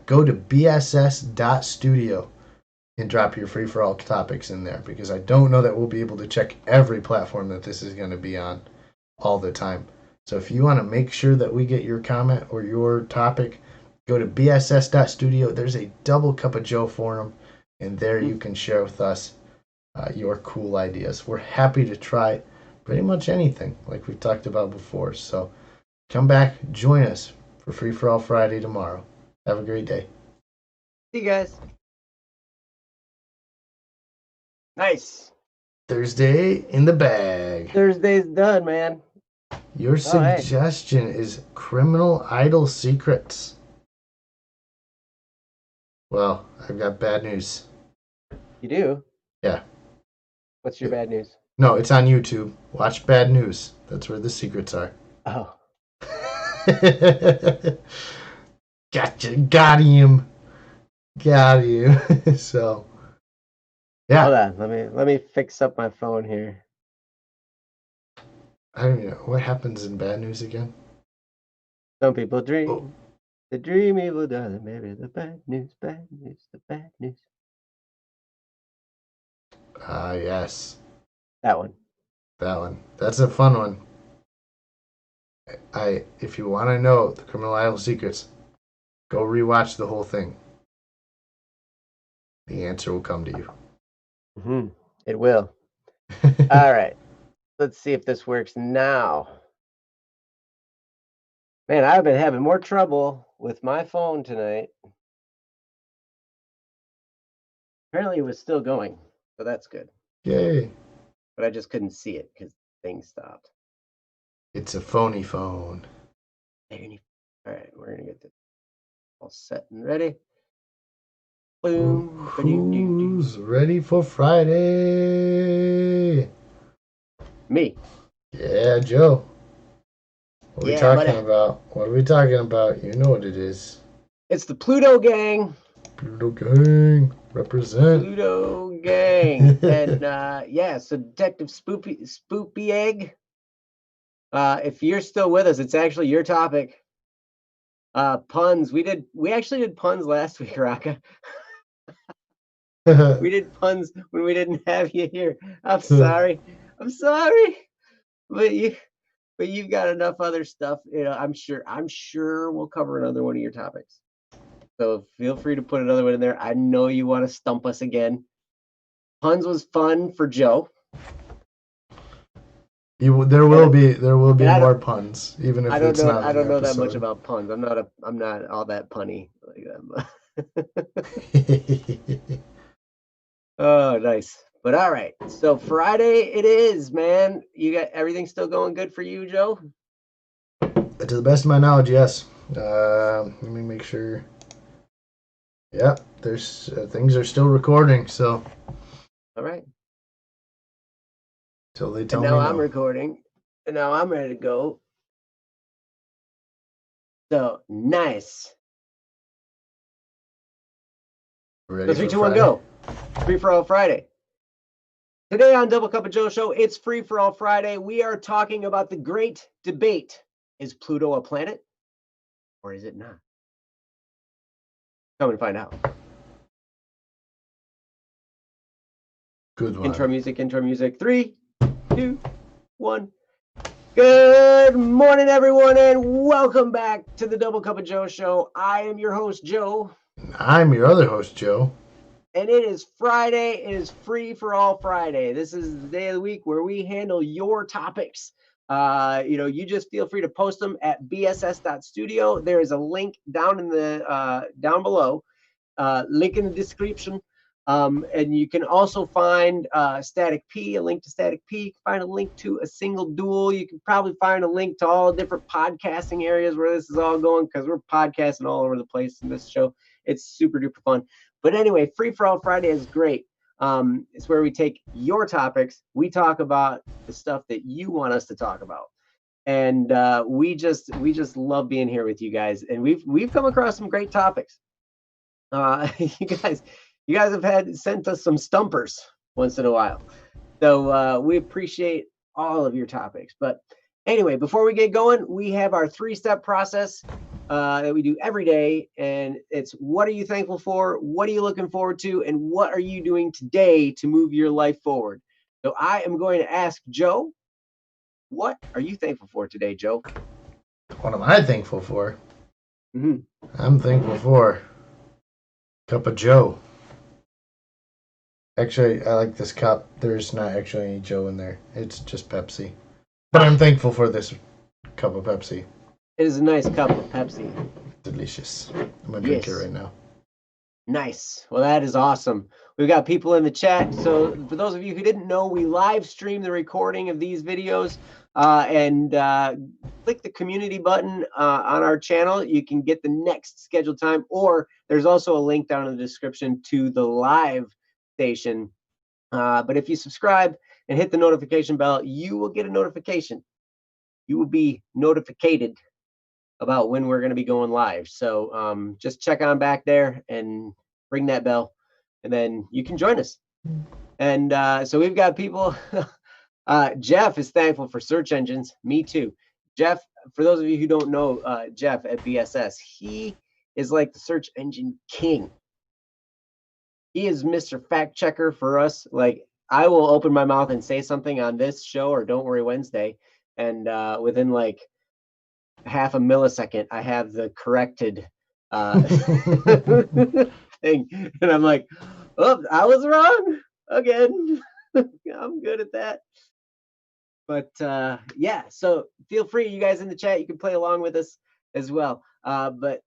B: Go to bss.studio and drop your Free for All topics in there, because I don't know that we'll be able to check every platform that this is going to be on all the time. So if you want to make sure that we get your comment or your topic, go to bss.studio. There's a Double Cup of Joe forum, and there you can share with us your cool ideas. We're happy to try pretty much anything like we've talked about before. So come back, join us for Free for All Friday tomorrow. Have a great day.
A: See you guys. Nice.
B: Thursday in the bag.
A: Thursday's done, man.
B: Your suggestion is Criminal Idol Secrets. Well, I've got bad news.
A: You do?
B: Yeah.
A: What's your bad news?
B: No, it's on YouTube. Watch Bad News. That's where the secrets are.
A: Oh.
B: Gotcha. Got him. So, yeah.
A: Hold on. Let me fix up my phone here.
B: I don't know. What happens in Bad News again?
A: Some people dream. Oh. The dream evil does, maybe the bad news, the bad news.
B: Yes.
A: That one.
B: That's a fun one. If you want to know the Criminal Idol secrets, go rewatch the whole thing. The answer will come to you.
A: It will. All right. Let's see if this works now. Man, I've been having more trouble with my phone tonight. Apparently it was still going, so that's good.
B: Yay.
A: But I just couldn't see it because things stopped.
B: It's a phony phone.
A: All right, we're going to get this all set and ready. Boom.
B: Who's ready for Friday?
A: Me.
B: Yeah, Joe. What are we talking about? What are we talking about? You know what it is.
A: It's the Pluto Gang.
B: Pluto Gang. Represent.
A: Pluto Gang. And so Detective Spoopy Egg. If you're still with us, it's actually your topic. Puns. We actually did puns last week, Raka. We did puns when we didn't have you here. I'm sorry. But you've got enough other stuff. I'm sure we'll cover another one of your topics. So feel free to put another one in there. I know you want to stump us again. Puns was fun for Joe.
B: There will be more puns, even if it's not.
A: I don't know that much about puns. I'm not all that punny like that. Oh, nice. But all right. So Friday it is, man. You got everything still going good for you, Joe?
B: To the best of my knowledge, yes. Let me make sure. Yeah, there's things are still recording, so
A: All right.
B: till they
A: And
B: tell
A: now
B: me
A: I'm
B: no.
A: recording. And now I'm ready to go. So nice.
B: Ready
A: So three,
B: for
A: two, one,
B: Friday?
A: go. Free for all Friday. Today on Double Cup of Joe Show, it's Free for All Friday. We are talking about the great debate. Is Pluto a planet or is it not? Come and find out.
B: Good one.
A: Intro music. 3, 2, 1. Good morning, everyone, and welcome back to the Double Cup of Joe Show. I am your host, Joe.
B: I'm your other host, Joe.
A: And it is Friday. It is Free for All Friday. This is the day of the week where we handle your topics. You just feel free to post them at bss.studio. There is a link down in the down below, link in the description. And you can also find Static P, a link to Static P. You can find a link to a single duel. You can probably find a link to all different podcasting areas where this is all going, because we're podcasting all over the place in this show. It's super duper fun. But anyway, Free for All Friday is great. It's where we take your topics. We talk about the stuff that you want us to talk about. And we just love being here with you guys. And we've come across some great topics. You guys have sent us some stumpers once in a while. So we appreciate all of your topics. But anyway, before we get going, we have our 3-step process that we do every day. And it's, what are you thankful for? What are you looking forward to? And what are you doing today to move your life forward? So I am going to ask Joe, what are you thankful for today, Joe?
B: What am I thankful for?
A: Mm-hmm.
B: I'm thankful for Cup of Joe. Actually, I like this cup. There's not actually any Joe in there. It's just Pepsi. But I'm thankful for this cup of Pepsi.
A: It is a nice cup of Pepsi.
B: Delicious. I'm going to drink it right now.
A: Nice. Well, that is awesome. We've got people in the chat. So for those of you who didn't know, we live stream the recording of these videos, and click the community button on our channel. You can get the next scheduled time, or there's also a link down in the description to the live station. But if you subscribe and hit the notification bell, you will get a notification. You will be notificated about when we're going to be going live. So just check on back there and ring that bell, and then you can join us. And so we've got people. Jeff is thankful for search engines. Me too. Jeff, for those of you who don't know Jeff at BSS, he is like the search engine king. He is Mr. Fact Checker for us. Like, I will open my mouth and say something on this show or Don't Worry Wednesday, and within like half a millisecond, I have the corrected thing, and I'm like, oh, I was wrong again. I'm good at that. But yeah, so feel free, you guys in the chat, you can play along with us as well. But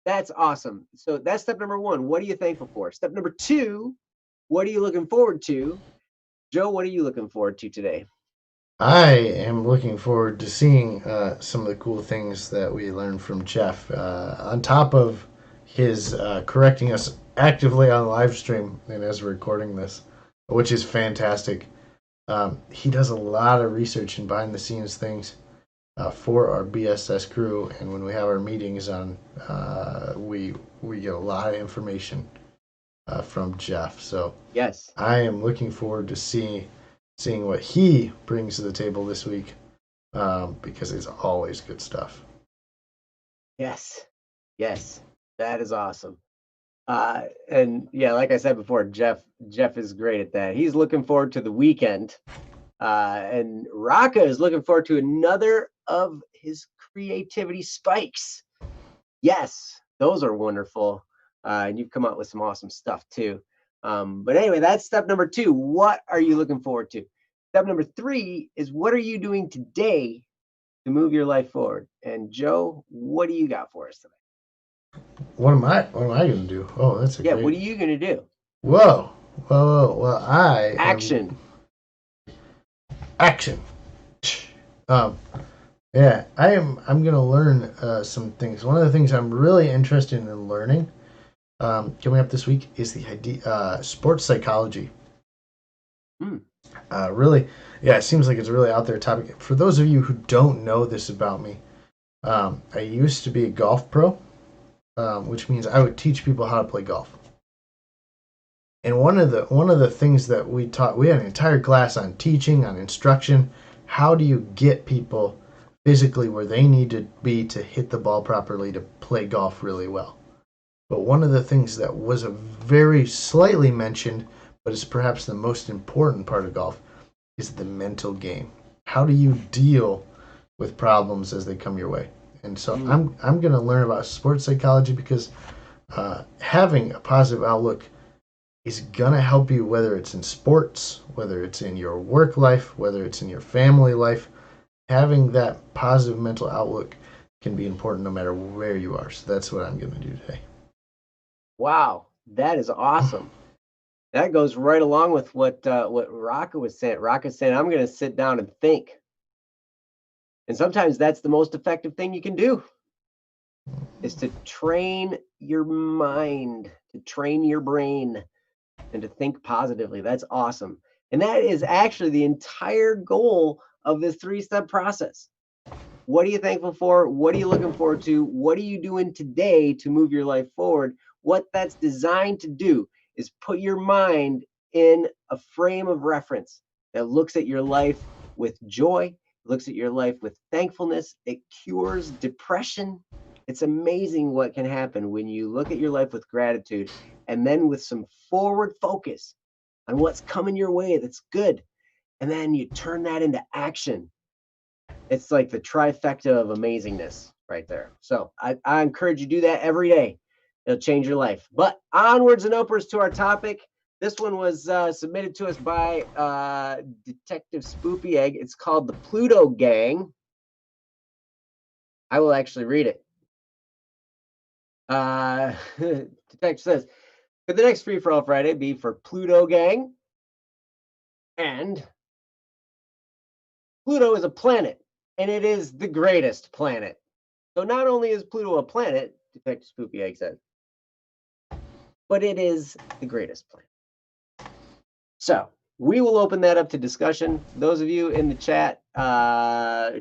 A: that's awesome. So that's step number 1. What are you thankful for? Step number 2, what are you looking forward to? Joe, what are you looking forward to today?
B: I am looking forward to seeing some of the cool things that we learned from Jeff. On top of his correcting us actively on live stream and as we're recording this, which is fantastic. He does a lot of research and behind the scenes things for our BSS crew, and when we have our meetings on, we get a lot of information from Jeff. So
A: yes,
B: I am looking forward to seeing what he brings to the table this week, because it's always good stuff.
A: Yes, that is awesome. And yeah, like I said before, Jeff is great at that. He's looking forward to the weekend, and Raka is looking forward to another of his creativity spikes. Yes, those are wonderful, and you've come up with some awesome stuff too. But anyway, that's step number 2. What are you looking forward to? Step number 3 is, what are you doing today to move your life forward? And Joe, what do you got for us today?
B: What am I going to do? Oh, that's a great...
A: What are you going to do?
B: Whoa. Well,
A: Action.
B: Yeah, I'm going to learn some things. One of the things I'm really interested in learning Coming up this week is the idea, sports psychology.
A: Hmm.
B: Really, yeah, it seems like it's a really out there topic. For those of you who don't know this about me, I used to be a golf pro, which means I would teach people how to play golf. And one of the things that we taught, we had an entire class on teaching, on instruction. How do you get people physically where they need to be to hit the ball properly to play golf really well? But one of the things that was a very slightly mentioned, but is perhaps the most important part of golf, is the mental game. How do you deal with problems as they come your way? And so I'm going to learn about sports psychology because having a positive outlook is going to help you, whether it's in sports, whether it's in your work life, whether it's in your family life. Having that positive mental outlook can be important no matter where you are. So that's what I'm going to do today.
A: Wow, that is awesome. That goes right along with what Raka was saying. Raka's saying, I'm going to sit down and think. And sometimes that's the most effective thing you can do, is to train your mind, to train your brain, and to think positively. That's awesome. And that is actually the entire goal of this 3-step process. What are you thankful for? What are you looking forward to? What are you doing today to move your life forward? What that's designed to do is put your mind in a frame of reference that looks at your life with joy, looks at your life with thankfulness. It cures depression. It's amazing what can happen when you look at your life with gratitude and then with some forward focus on what's coming your way that's good. And then you turn that into action. It's like the trifecta of amazingness right there. So I encourage you to do that every day. It'll change your life. But onwards and upwards to our topic. This one was submitted to us by Detective Spoopy Egg. It's called the Pluto Gang. I will actually read it. Detective says, could the next Free For All Friday be for Pluto Gang? And Pluto is a planet, and it is the greatest planet. So not only is Pluto a planet, Detective Spoopy Egg said, but it is the greatest planet. So we will open that up to discussion. Those of you in the chat,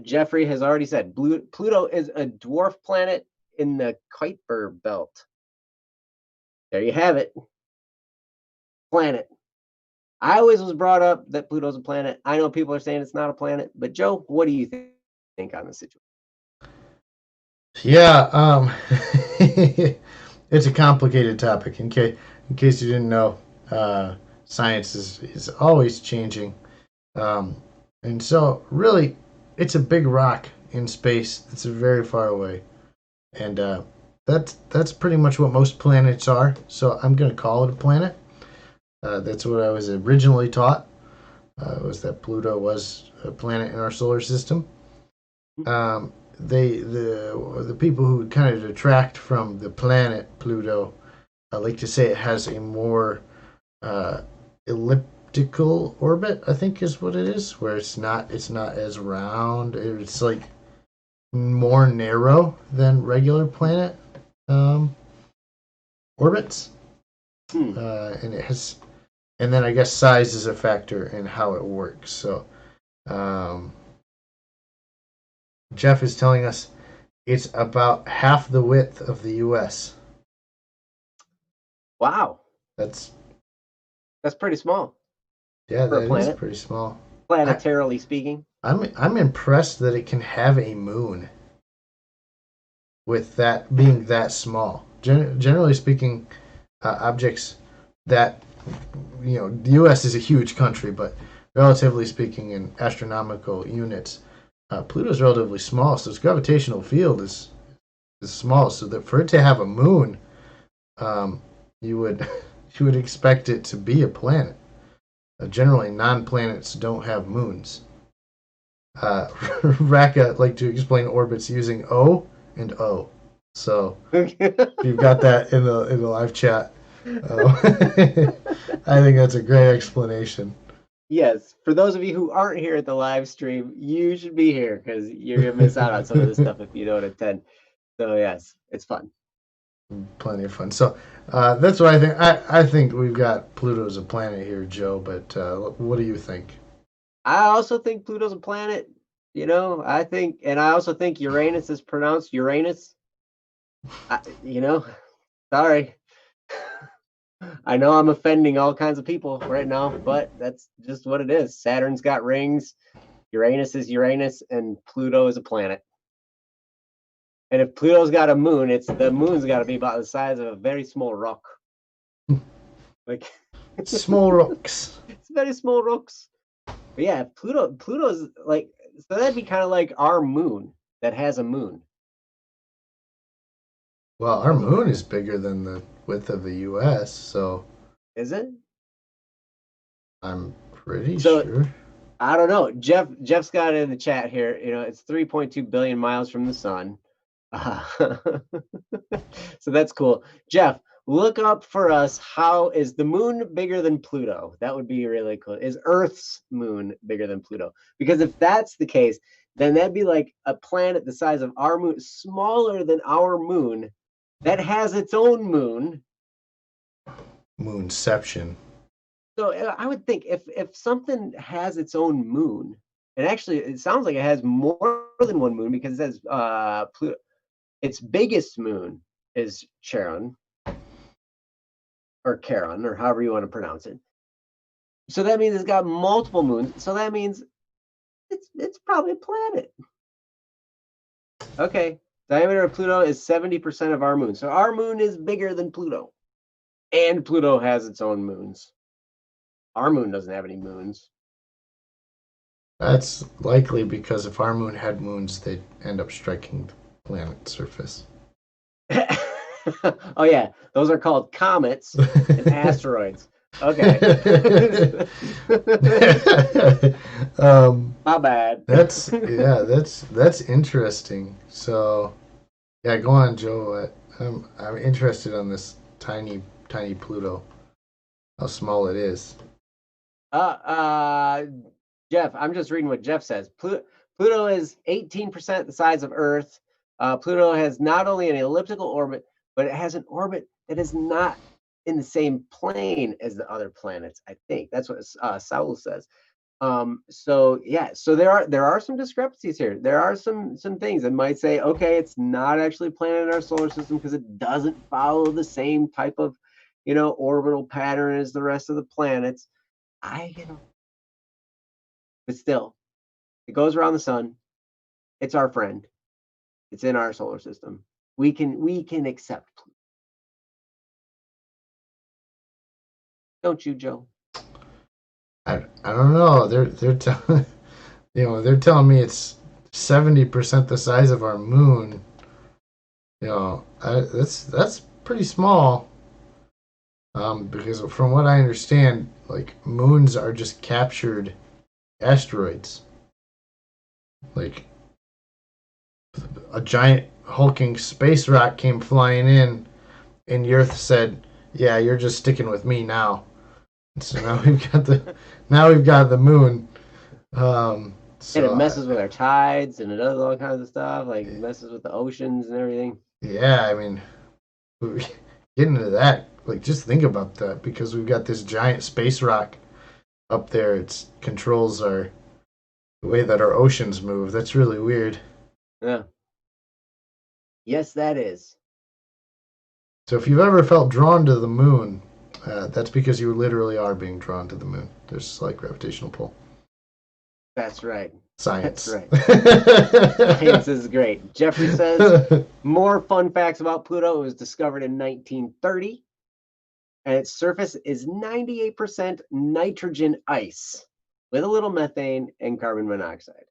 A: Jeffrey has already said Pluto is a dwarf planet in the Kuiper belt. There you have it. Planet. I always was brought up that Pluto's a planet. I know people are saying it's not a planet, but Joe, what do you think on the situation?
B: Yeah, it's a complicated topic. In case you didn't know, science is always changing, and so really, it's a big rock in space that's very far away, and that's pretty much what most planets are. So I'm going to call it a planet. That's what I was originally taught. Was that Pluto was a planet in our solar system. The people who kind of detract from the planet Pluto like to say it has a more elliptical orbit, I think is what it is, where it's not as round. It's like more narrow than regular planet orbits. And it has, and then I guess size is a factor in how it works. So Jeff is telling us it's about half the width of the U.S.
A: Wow,
B: That's
A: pretty small.
B: Yeah,
A: for a
B: that is
A: planet,
B: pretty small.
A: planetarily speaking.
B: I'm impressed that it can have a moon with that being that small. Generally speaking, objects that the U.S. is a huge country, but relatively speaking, in astronomical units, Pluto's relatively small, so its gravitational field is small. So that for it to have a moon, you would you would expect it to be a planet. Generally, non-planets don't have moons. Raka like to explain orbits using O and O. So you've got that in the live chat. I think that's a great explanation.
A: Yes, for those of you who aren't here at the live stream, you should be here because you're gonna miss out on some of this stuff if you don't attend. So yes, it's fun.
B: Plenty of fun. So that's what I think. I think we've got Pluto as a planet here, Joe. But what do you think?
A: I also think Pluto's a planet. And I also think Uranus is pronounced Uranus. Sorry. I know I'm offending all kinds of people right now, but that's just what it is. Saturn's got rings, Uranus is Uranus, and Pluto is a planet. And if Pluto's got a moon, the moon's got to be about the size of a very small rock. Like
B: small rocks.
A: It's very small rocks. But yeah, Pluto's like, so that'd be kind of like our moon that has a moon.
B: Well, our moon is bigger than the width of the U.S., so.
A: Is it?
B: I'm pretty sure.
A: I don't know. Jeff's got it in the chat here. It's 3.2 billion miles from the sun. So that's cool. Jeff, look up for us, how is the moon bigger than Pluto? That would be really cool. Is Earth's moon bigger than Pluto? Because if that's the case, then that'd be like a planet the size of our moon, smaller than our moon, that has its own moon.
B: Moonception.
A: So I would think if something has its own moon, and actually it sounds like it has more than one moon, because it says Pluto, its biggest moon is Charon, or Charon, or however you want to pronounce it. So that means it's got multiple moons. So that means it's probably a planet. Okay, diameter of Pluto is 70% of our moon. So our moon is bigger than Pluto, and Pluto has its own moons. Our moon doesn't have any moons.
B: That's likely because if our moon had moons, they'd end up striking the planet's surface.
A: Oh yeah, those are called comets and asteroids. Okay. My bad.
B: That's interesting. So, yeah, go on, Joe. I'm interested on this tiny Pluto. How small it is.
A: Jeff, I'm just reading what Jeff says. Pluto is 18% the size of Earth. Pluto has not only an elliptical orbit, but it has an orbit that is not in the same plane as the other planets. I think that's what Saul says. So there are some discrepancies here. There are some things that might say, okay, it's not actually a planet in our solar system because it doesn't follow the same type of orbital pattern as the rest of the planets. But still, it goes around the sun. It's our friend. It's in our solar system. We can accept Pluto. Don't you, Joe?
B: I don't know. They're telling they're telling me it's 70% the size of our moon. That's pretty small. Because from what I understand, like moons are just captured asteroids. Like a giant hulking space rock came flying in, and the Earth said, "Yeah, you're just sticking with me now." And so now we've got the moon.
A: And it messes with our tides and it does all kinds of stuff. Like it messes with the oceans and everything.
B: Yeah, I mean, getting into that, like just think about that, because we've got this giant space rock up there. It controls the way that our oceans move. That's really weird.
A: Yeah. Yes, that is.
B: So if you've ever felt drawn to the moon, that's because you literally are being drawn to the moon. There's a slight gravitational pull.
A: That's right.
B: Science.
A: That's right. Science is great. Jeffrey says, more fun facts about Pluto. It was discovered in 1930, and its surface is 98% nitrogen ice with a little methane and carbon monoxide.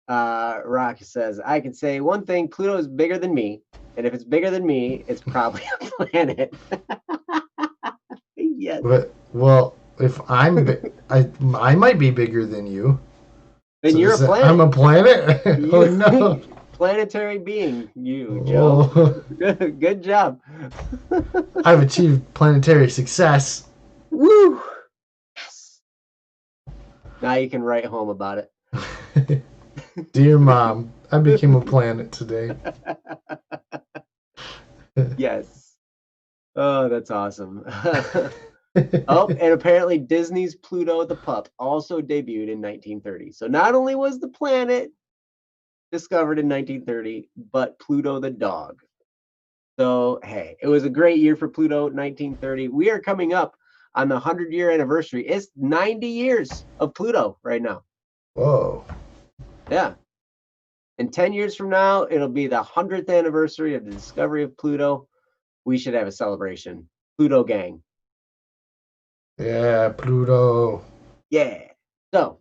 A: Rock says, I can say one thing, Pluto is bigger than me, and if it's bigger than me, it's probably a planet. Yes.
B: Well, if I might be bigger than you.
A: Then so you're a planet.
B: I'm a planet? Oh, no.
A: Planetary being, you, Joe. Good job.
B: I've achieved planetary success.
A: Woo! Yes. Now you can write home about it.
B: Dear Mom, I became a planet today.
A: Yes. Oh, that's awesome. Oh, and apparently Disney's Pluto the Pup also debuted in 1930. So not only was the planet discovered in 1930, but Pluto the dog. So, hey, it was a great year for Pluto, 1930. We are coming up on the 100-year anniversary. It's 90 years of Pluto right now.
B: Whoa.
A: Yeah. And 10 years from now, it'll be the 100th anniversary of the discovery of Pluto. We should have a celebration. Pluto gang.
B: Yeah, Pluto.
A: Yeah. So,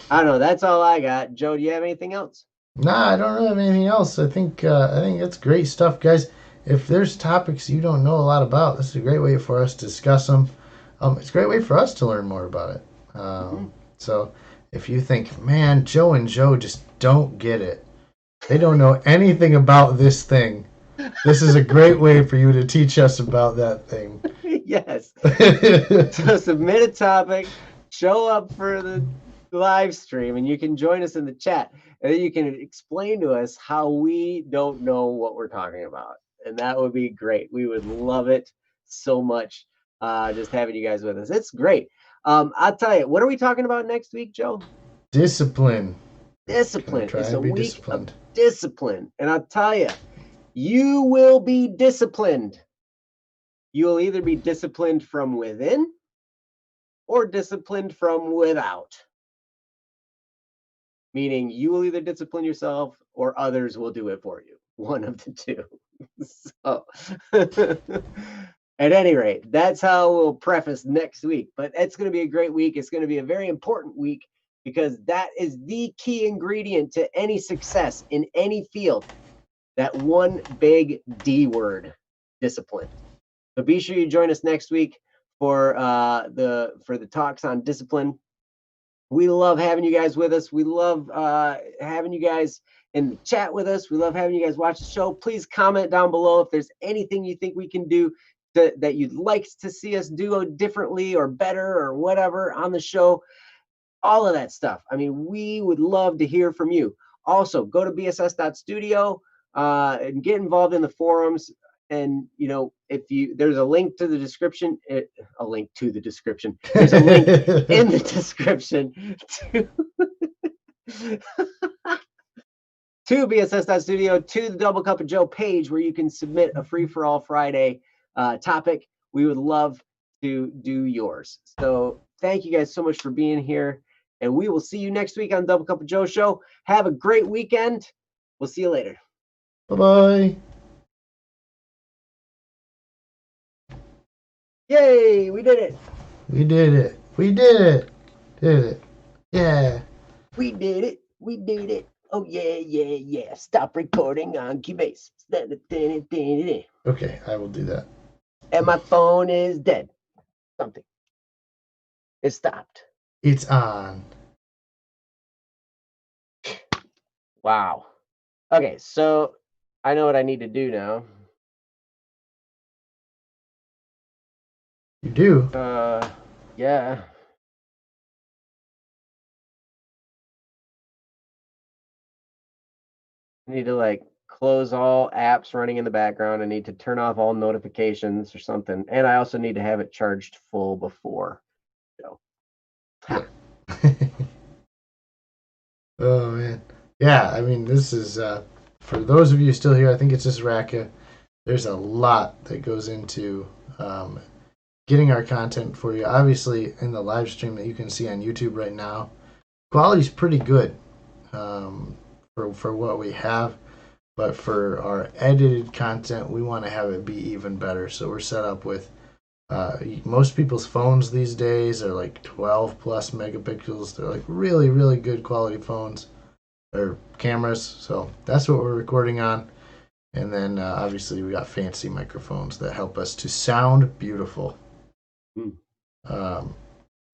A: I don't know. That's all I got. Joe, do you have anything else?
B: Nah, I don't have anything else. I think that's great stuff, guys. If there's topics you don't know a lot about, this is a great way for us to discuss them. It's a great way for us to learn more about it. So if you think, man, Joe and Joe just don't get it, they don't know anything about this thing, this is a great way for you to teach us about that thing.
A: Yes. So submit a topic, show up for the live stream, and you can join us in the chat. And then you can explain to us how we don't know what we're talking about. And that would be great. We would love it so much, just having you guys with us. It's great. I'll tell you, what are we talking about next week, Joe?
B: Discipline.
A: Discipline.
B: Try
A: It's
B: and
A: a
B: be
A: week
B: disciplined.
A: of discipline. And I'll tell you, you will be disciplined. You will either be disciplined from within or disciplined from without. Meaning you will either discipline yourself or others will do it for you. One of the two. So, at any rate, that's how we'll preface next week. But it's going to be a great week. It's going to be a very important week because that is the key ingredient to any success in any field. That one big D word, discipline. So be sure you join us next week for the talks on discipline. We love having you guys with us. We love having you guys in the chat with us. We love having you guys watch the show. Please comment down below if there's anything you think we can do that you'd like to see us do differently or better or whatever on the show. All of that stuff. I mean, we would love to hear from you. Also, go to bss.studio and get involved in the forums. And if there's a link to the description, there's a link in the description to bss.studio, to the Double Cup of Joe page where you can submit a free for all Friday topic. We would love to do yours. So thank you guys so much for being here, and we will see you next week on Double Cup of Joe show. Have a great weekend. We'll see you later.
B: Bye-bye.
A: Yay, we did it.
B: We did it. We did it. Did it. Yeah.
A: We did it. We did it. Oh, yeah. Stop recording on Cubase.
B: Okay, I will do that.
A: And my phone is dead. Something. It stopped.
B: It's on.
A: Wow. Okay, so I know what I need to do now.
B: You do?
A: Yeah. I need to close all apps running in the background. I need to turn off all notifications or something. And I also need to have it charged full before. So.
B: Oh, man. Yeah, I mean, this is, for those of you still here, I think it's just Raka. There's a lot that goes into getting our content for you. Obviously, in the live stream that you can see on YouTube right now, quality's pretty good for what we have. But for our edited content, we want to have it be even better. So we're set up with most people's phones these days are like 12 plus megapixels. They're like really, really good quality phones or cameras. So that's what we're recording on. And then obviously we got fancy microphones that help us to sound beautiful.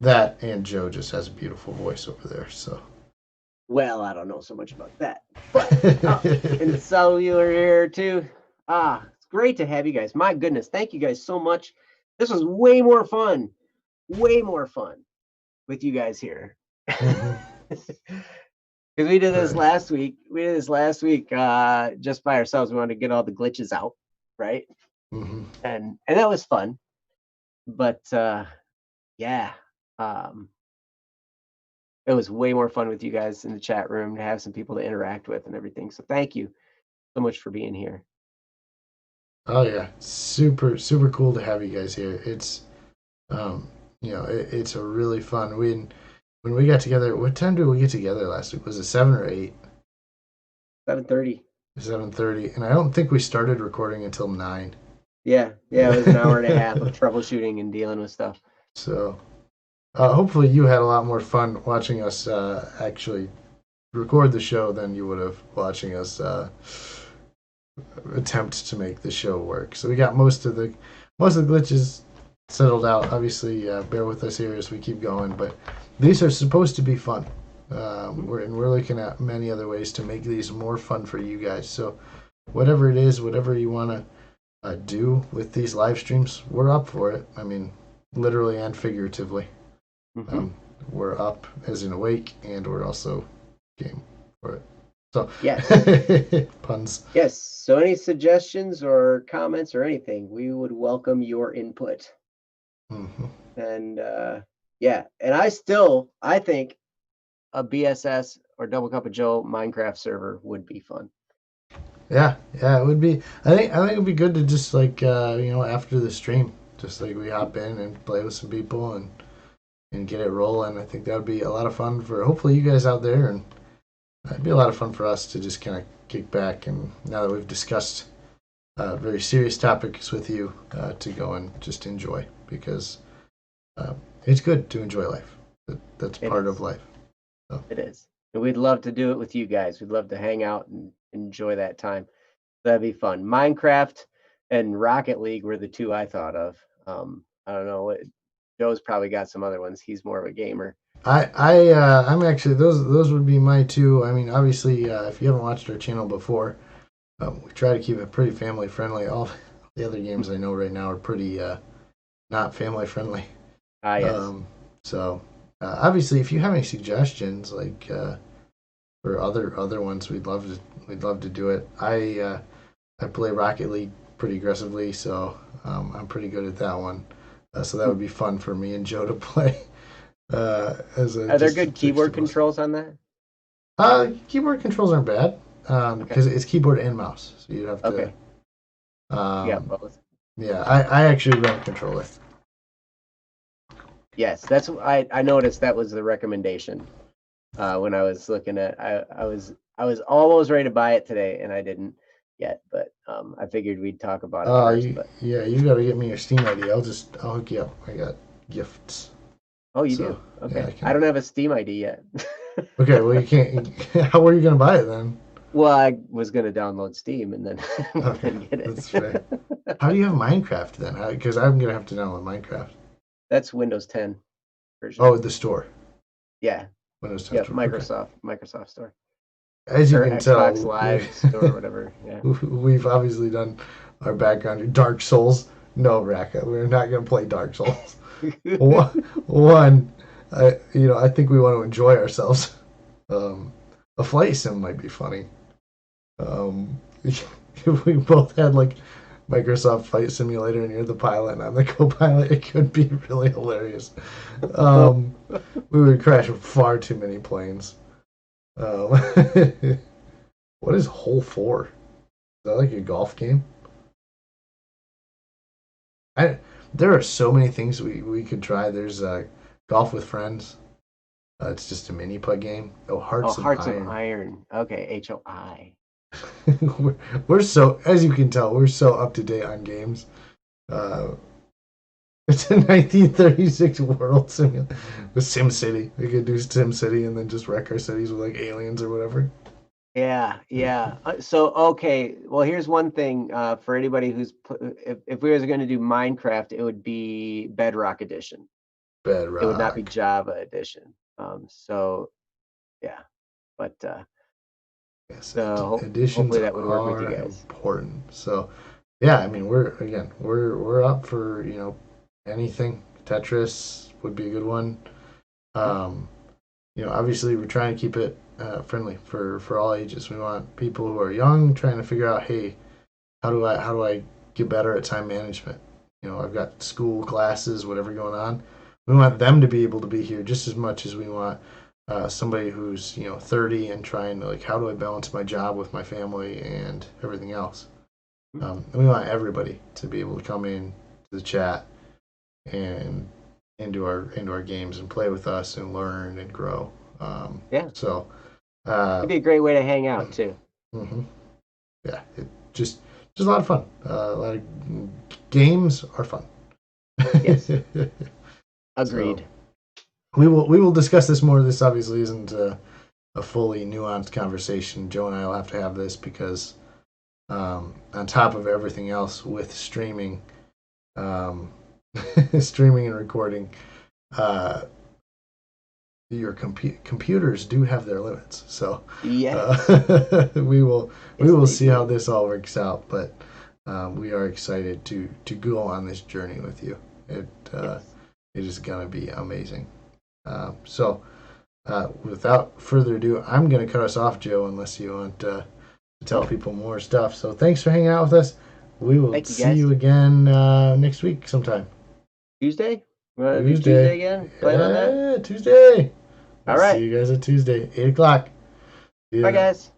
B: That and Joe just has a beautiful voice over there. So.
A: Well, I don't know so much about that. But in the cellular here too. It's great to have you guys. My goodness, thank you guys so much. This was way more fun with you guys here. Because we did this last week. Just by ourselves. We wanted to get all the glitches out. right?
B: Mm-hmm.
A: And that was fun. But yeah, um, it was way more fun with you guys in the chat room to have some people to interact with and everything. So thank you so much for being here.
B: Oh yeah, super super cool to have you guys here. It's it's a really fun. When we got together, what time did we get together last week? Was it 7 or 8?
A: 7:30.
B: 7:30, and I don't think we started recording until 9.
A: Yeah, it was an hour and a half of troubleshooting and dealing with stuff.
B: So hopefully you had a lot more fun watching us actually record the show than you would have watching us attempt to make the show work. So we got most of the glitches settled out. Obviously, bear with us here as we keep going, but these are supposed to be fun. We're looking at many other ways to make these more fun for you guys. So whatever it is, whatever you want to do with these live streams, we're up for it. I mean, literally and figuratively. We're up as in awake, and we're also game for it. So
A: yes,
B: puns.
A: Yes. So any suggestions or comments or anything, we would welcome your input. And and I think a BSS or Double Cup of Joe Minecraft server would be fun.
B: Yeah, it would be. I think it'd be good to just like after the stream, just like we hop in and play with some people and get it rolling. I think that would be a lot of fun for hopefully you guys out there, and it'd be a lot of fun for us to just kind of kick back and now that we've discussed very serious topics with you to go and just enjoy, because it's good to enjoy life. That's part of life. So.
A: It is. And we'd love to do it with you guys. We'd love to hang out and enjoy that time. That'd be fun. Minecraft and Rocket League were the two I thought of. I don't know what Joe's probably got some other ones. He's more of a gamer.
B: I'm actually those would be my two. I mean, obviously, if you haven't watched our channel before, we try to keep it pretty family friendly. All the other games I know right now are pretty not family friendly.
A: Yes.
B: So obviously, if you have any suggestions, like for other ones, we'd love to do it. I play Rocket League pretty aggressively, so I'm pretty good at that one. So that would be fun for me and Joe to play. Are
A: there good keyboard controls on that?
B: Keyboard controls aren't bad because it's keyboard and mouse, so you'd have to.
A: Okay. Yeah, both.
B: Yeah, I actually run a controller.
A: Yes, that's I noticed that was the recommendation when I was looking at. I was almost ready to buy it today, and I didn't yet, but I figured we'd talk about it first.
B: Yeah, you got to get me your Steam ID. I'll hook you up. I got gifts.
A: Oh, you do? Okay. Yeah, I don't have a Steam ID yet.
B: Okay, well you can't. How are you gonna buy it then?
A: Well, I was gonna download Steam and then, get it.
B: That's fair. How do you have Minecraft then? Because I'm gonna have to download Minecraft.
A: That's Windows 10 version.
B: Oh, the store.
A: Yeah.
B: Windows 10
A: store. Microsoft Store.
B: As you can tell,
A: Xbox Live Store or whatever. Yeah.
B: We've obviously done our background. Dark Souls. No, Raka, we're not gonna play Dark Souls. One, I think we want to enjoy ourselves. A flight sim might be funny. If we both had like Microsoft Flight Simulator and you're the pilot and I'm the co-pilot, it could be really hilarious. We would crash far too many planes. What is Hole 4? Is that like a golf game? There are so many things we could try. There's Golf with Friends. It's just a mini pug game. Hearts of
A: Iron. Okay, HOI.
B: we're so, as you can tell, we're so up to date on games. It's a 1936 world with SimCity. We could do SimCity and then just wreck our cities with like aliens or whatever.
A: Yeah. So okay, well here's one thing for anybody who's if we were going to do Minecraft, it would be Bedrock Edition.
B: Bedrock.
A: It would not be Java Edition. So yeah, but
B: yes,
A: so hopefully that would work with you guys.
B: Important. So yeah, I mean we're up for anything. Tetris would be a good one. Obviously we're trying to keep it friendly for all ages. We want people who are young trying to figure out, hey, how do I get better at time management. I've got school, classes, whatever going on. We want them to be able to be here just as much as we want somebody who's 30 and trying to, like, how do I balance my job with my family and everything else. And we want everybody to be able to come in to the chat and into our games and play with us and learn and grow. So
A: it'd be a great way to hang out too.
B: Mm-hmm. Yeah, just a lot of fun. A lot of games are fun.
A: Yes. Agreed.
B: So we will discuss this more. This obviously isn't a fully nuanced conversation. Joe and I will have to have this because on top of everything else with streaming, streaming and recording, your computers do have their limits. So we will see how this all works out. But we are excited to go on this journey with you. It is gonna be amazing. So without further ado, I'm gonna cut us off, Joe, unless you want to tell people more stuff. So thanks for hanging out with us. We will see you again next week sometime.
A: Tuesday? Tuesday again? Plan on that?
B: Tuesday.
A: All right.
B: See you guys on Tuesday, 8 o'clock.
A: Bye, guys.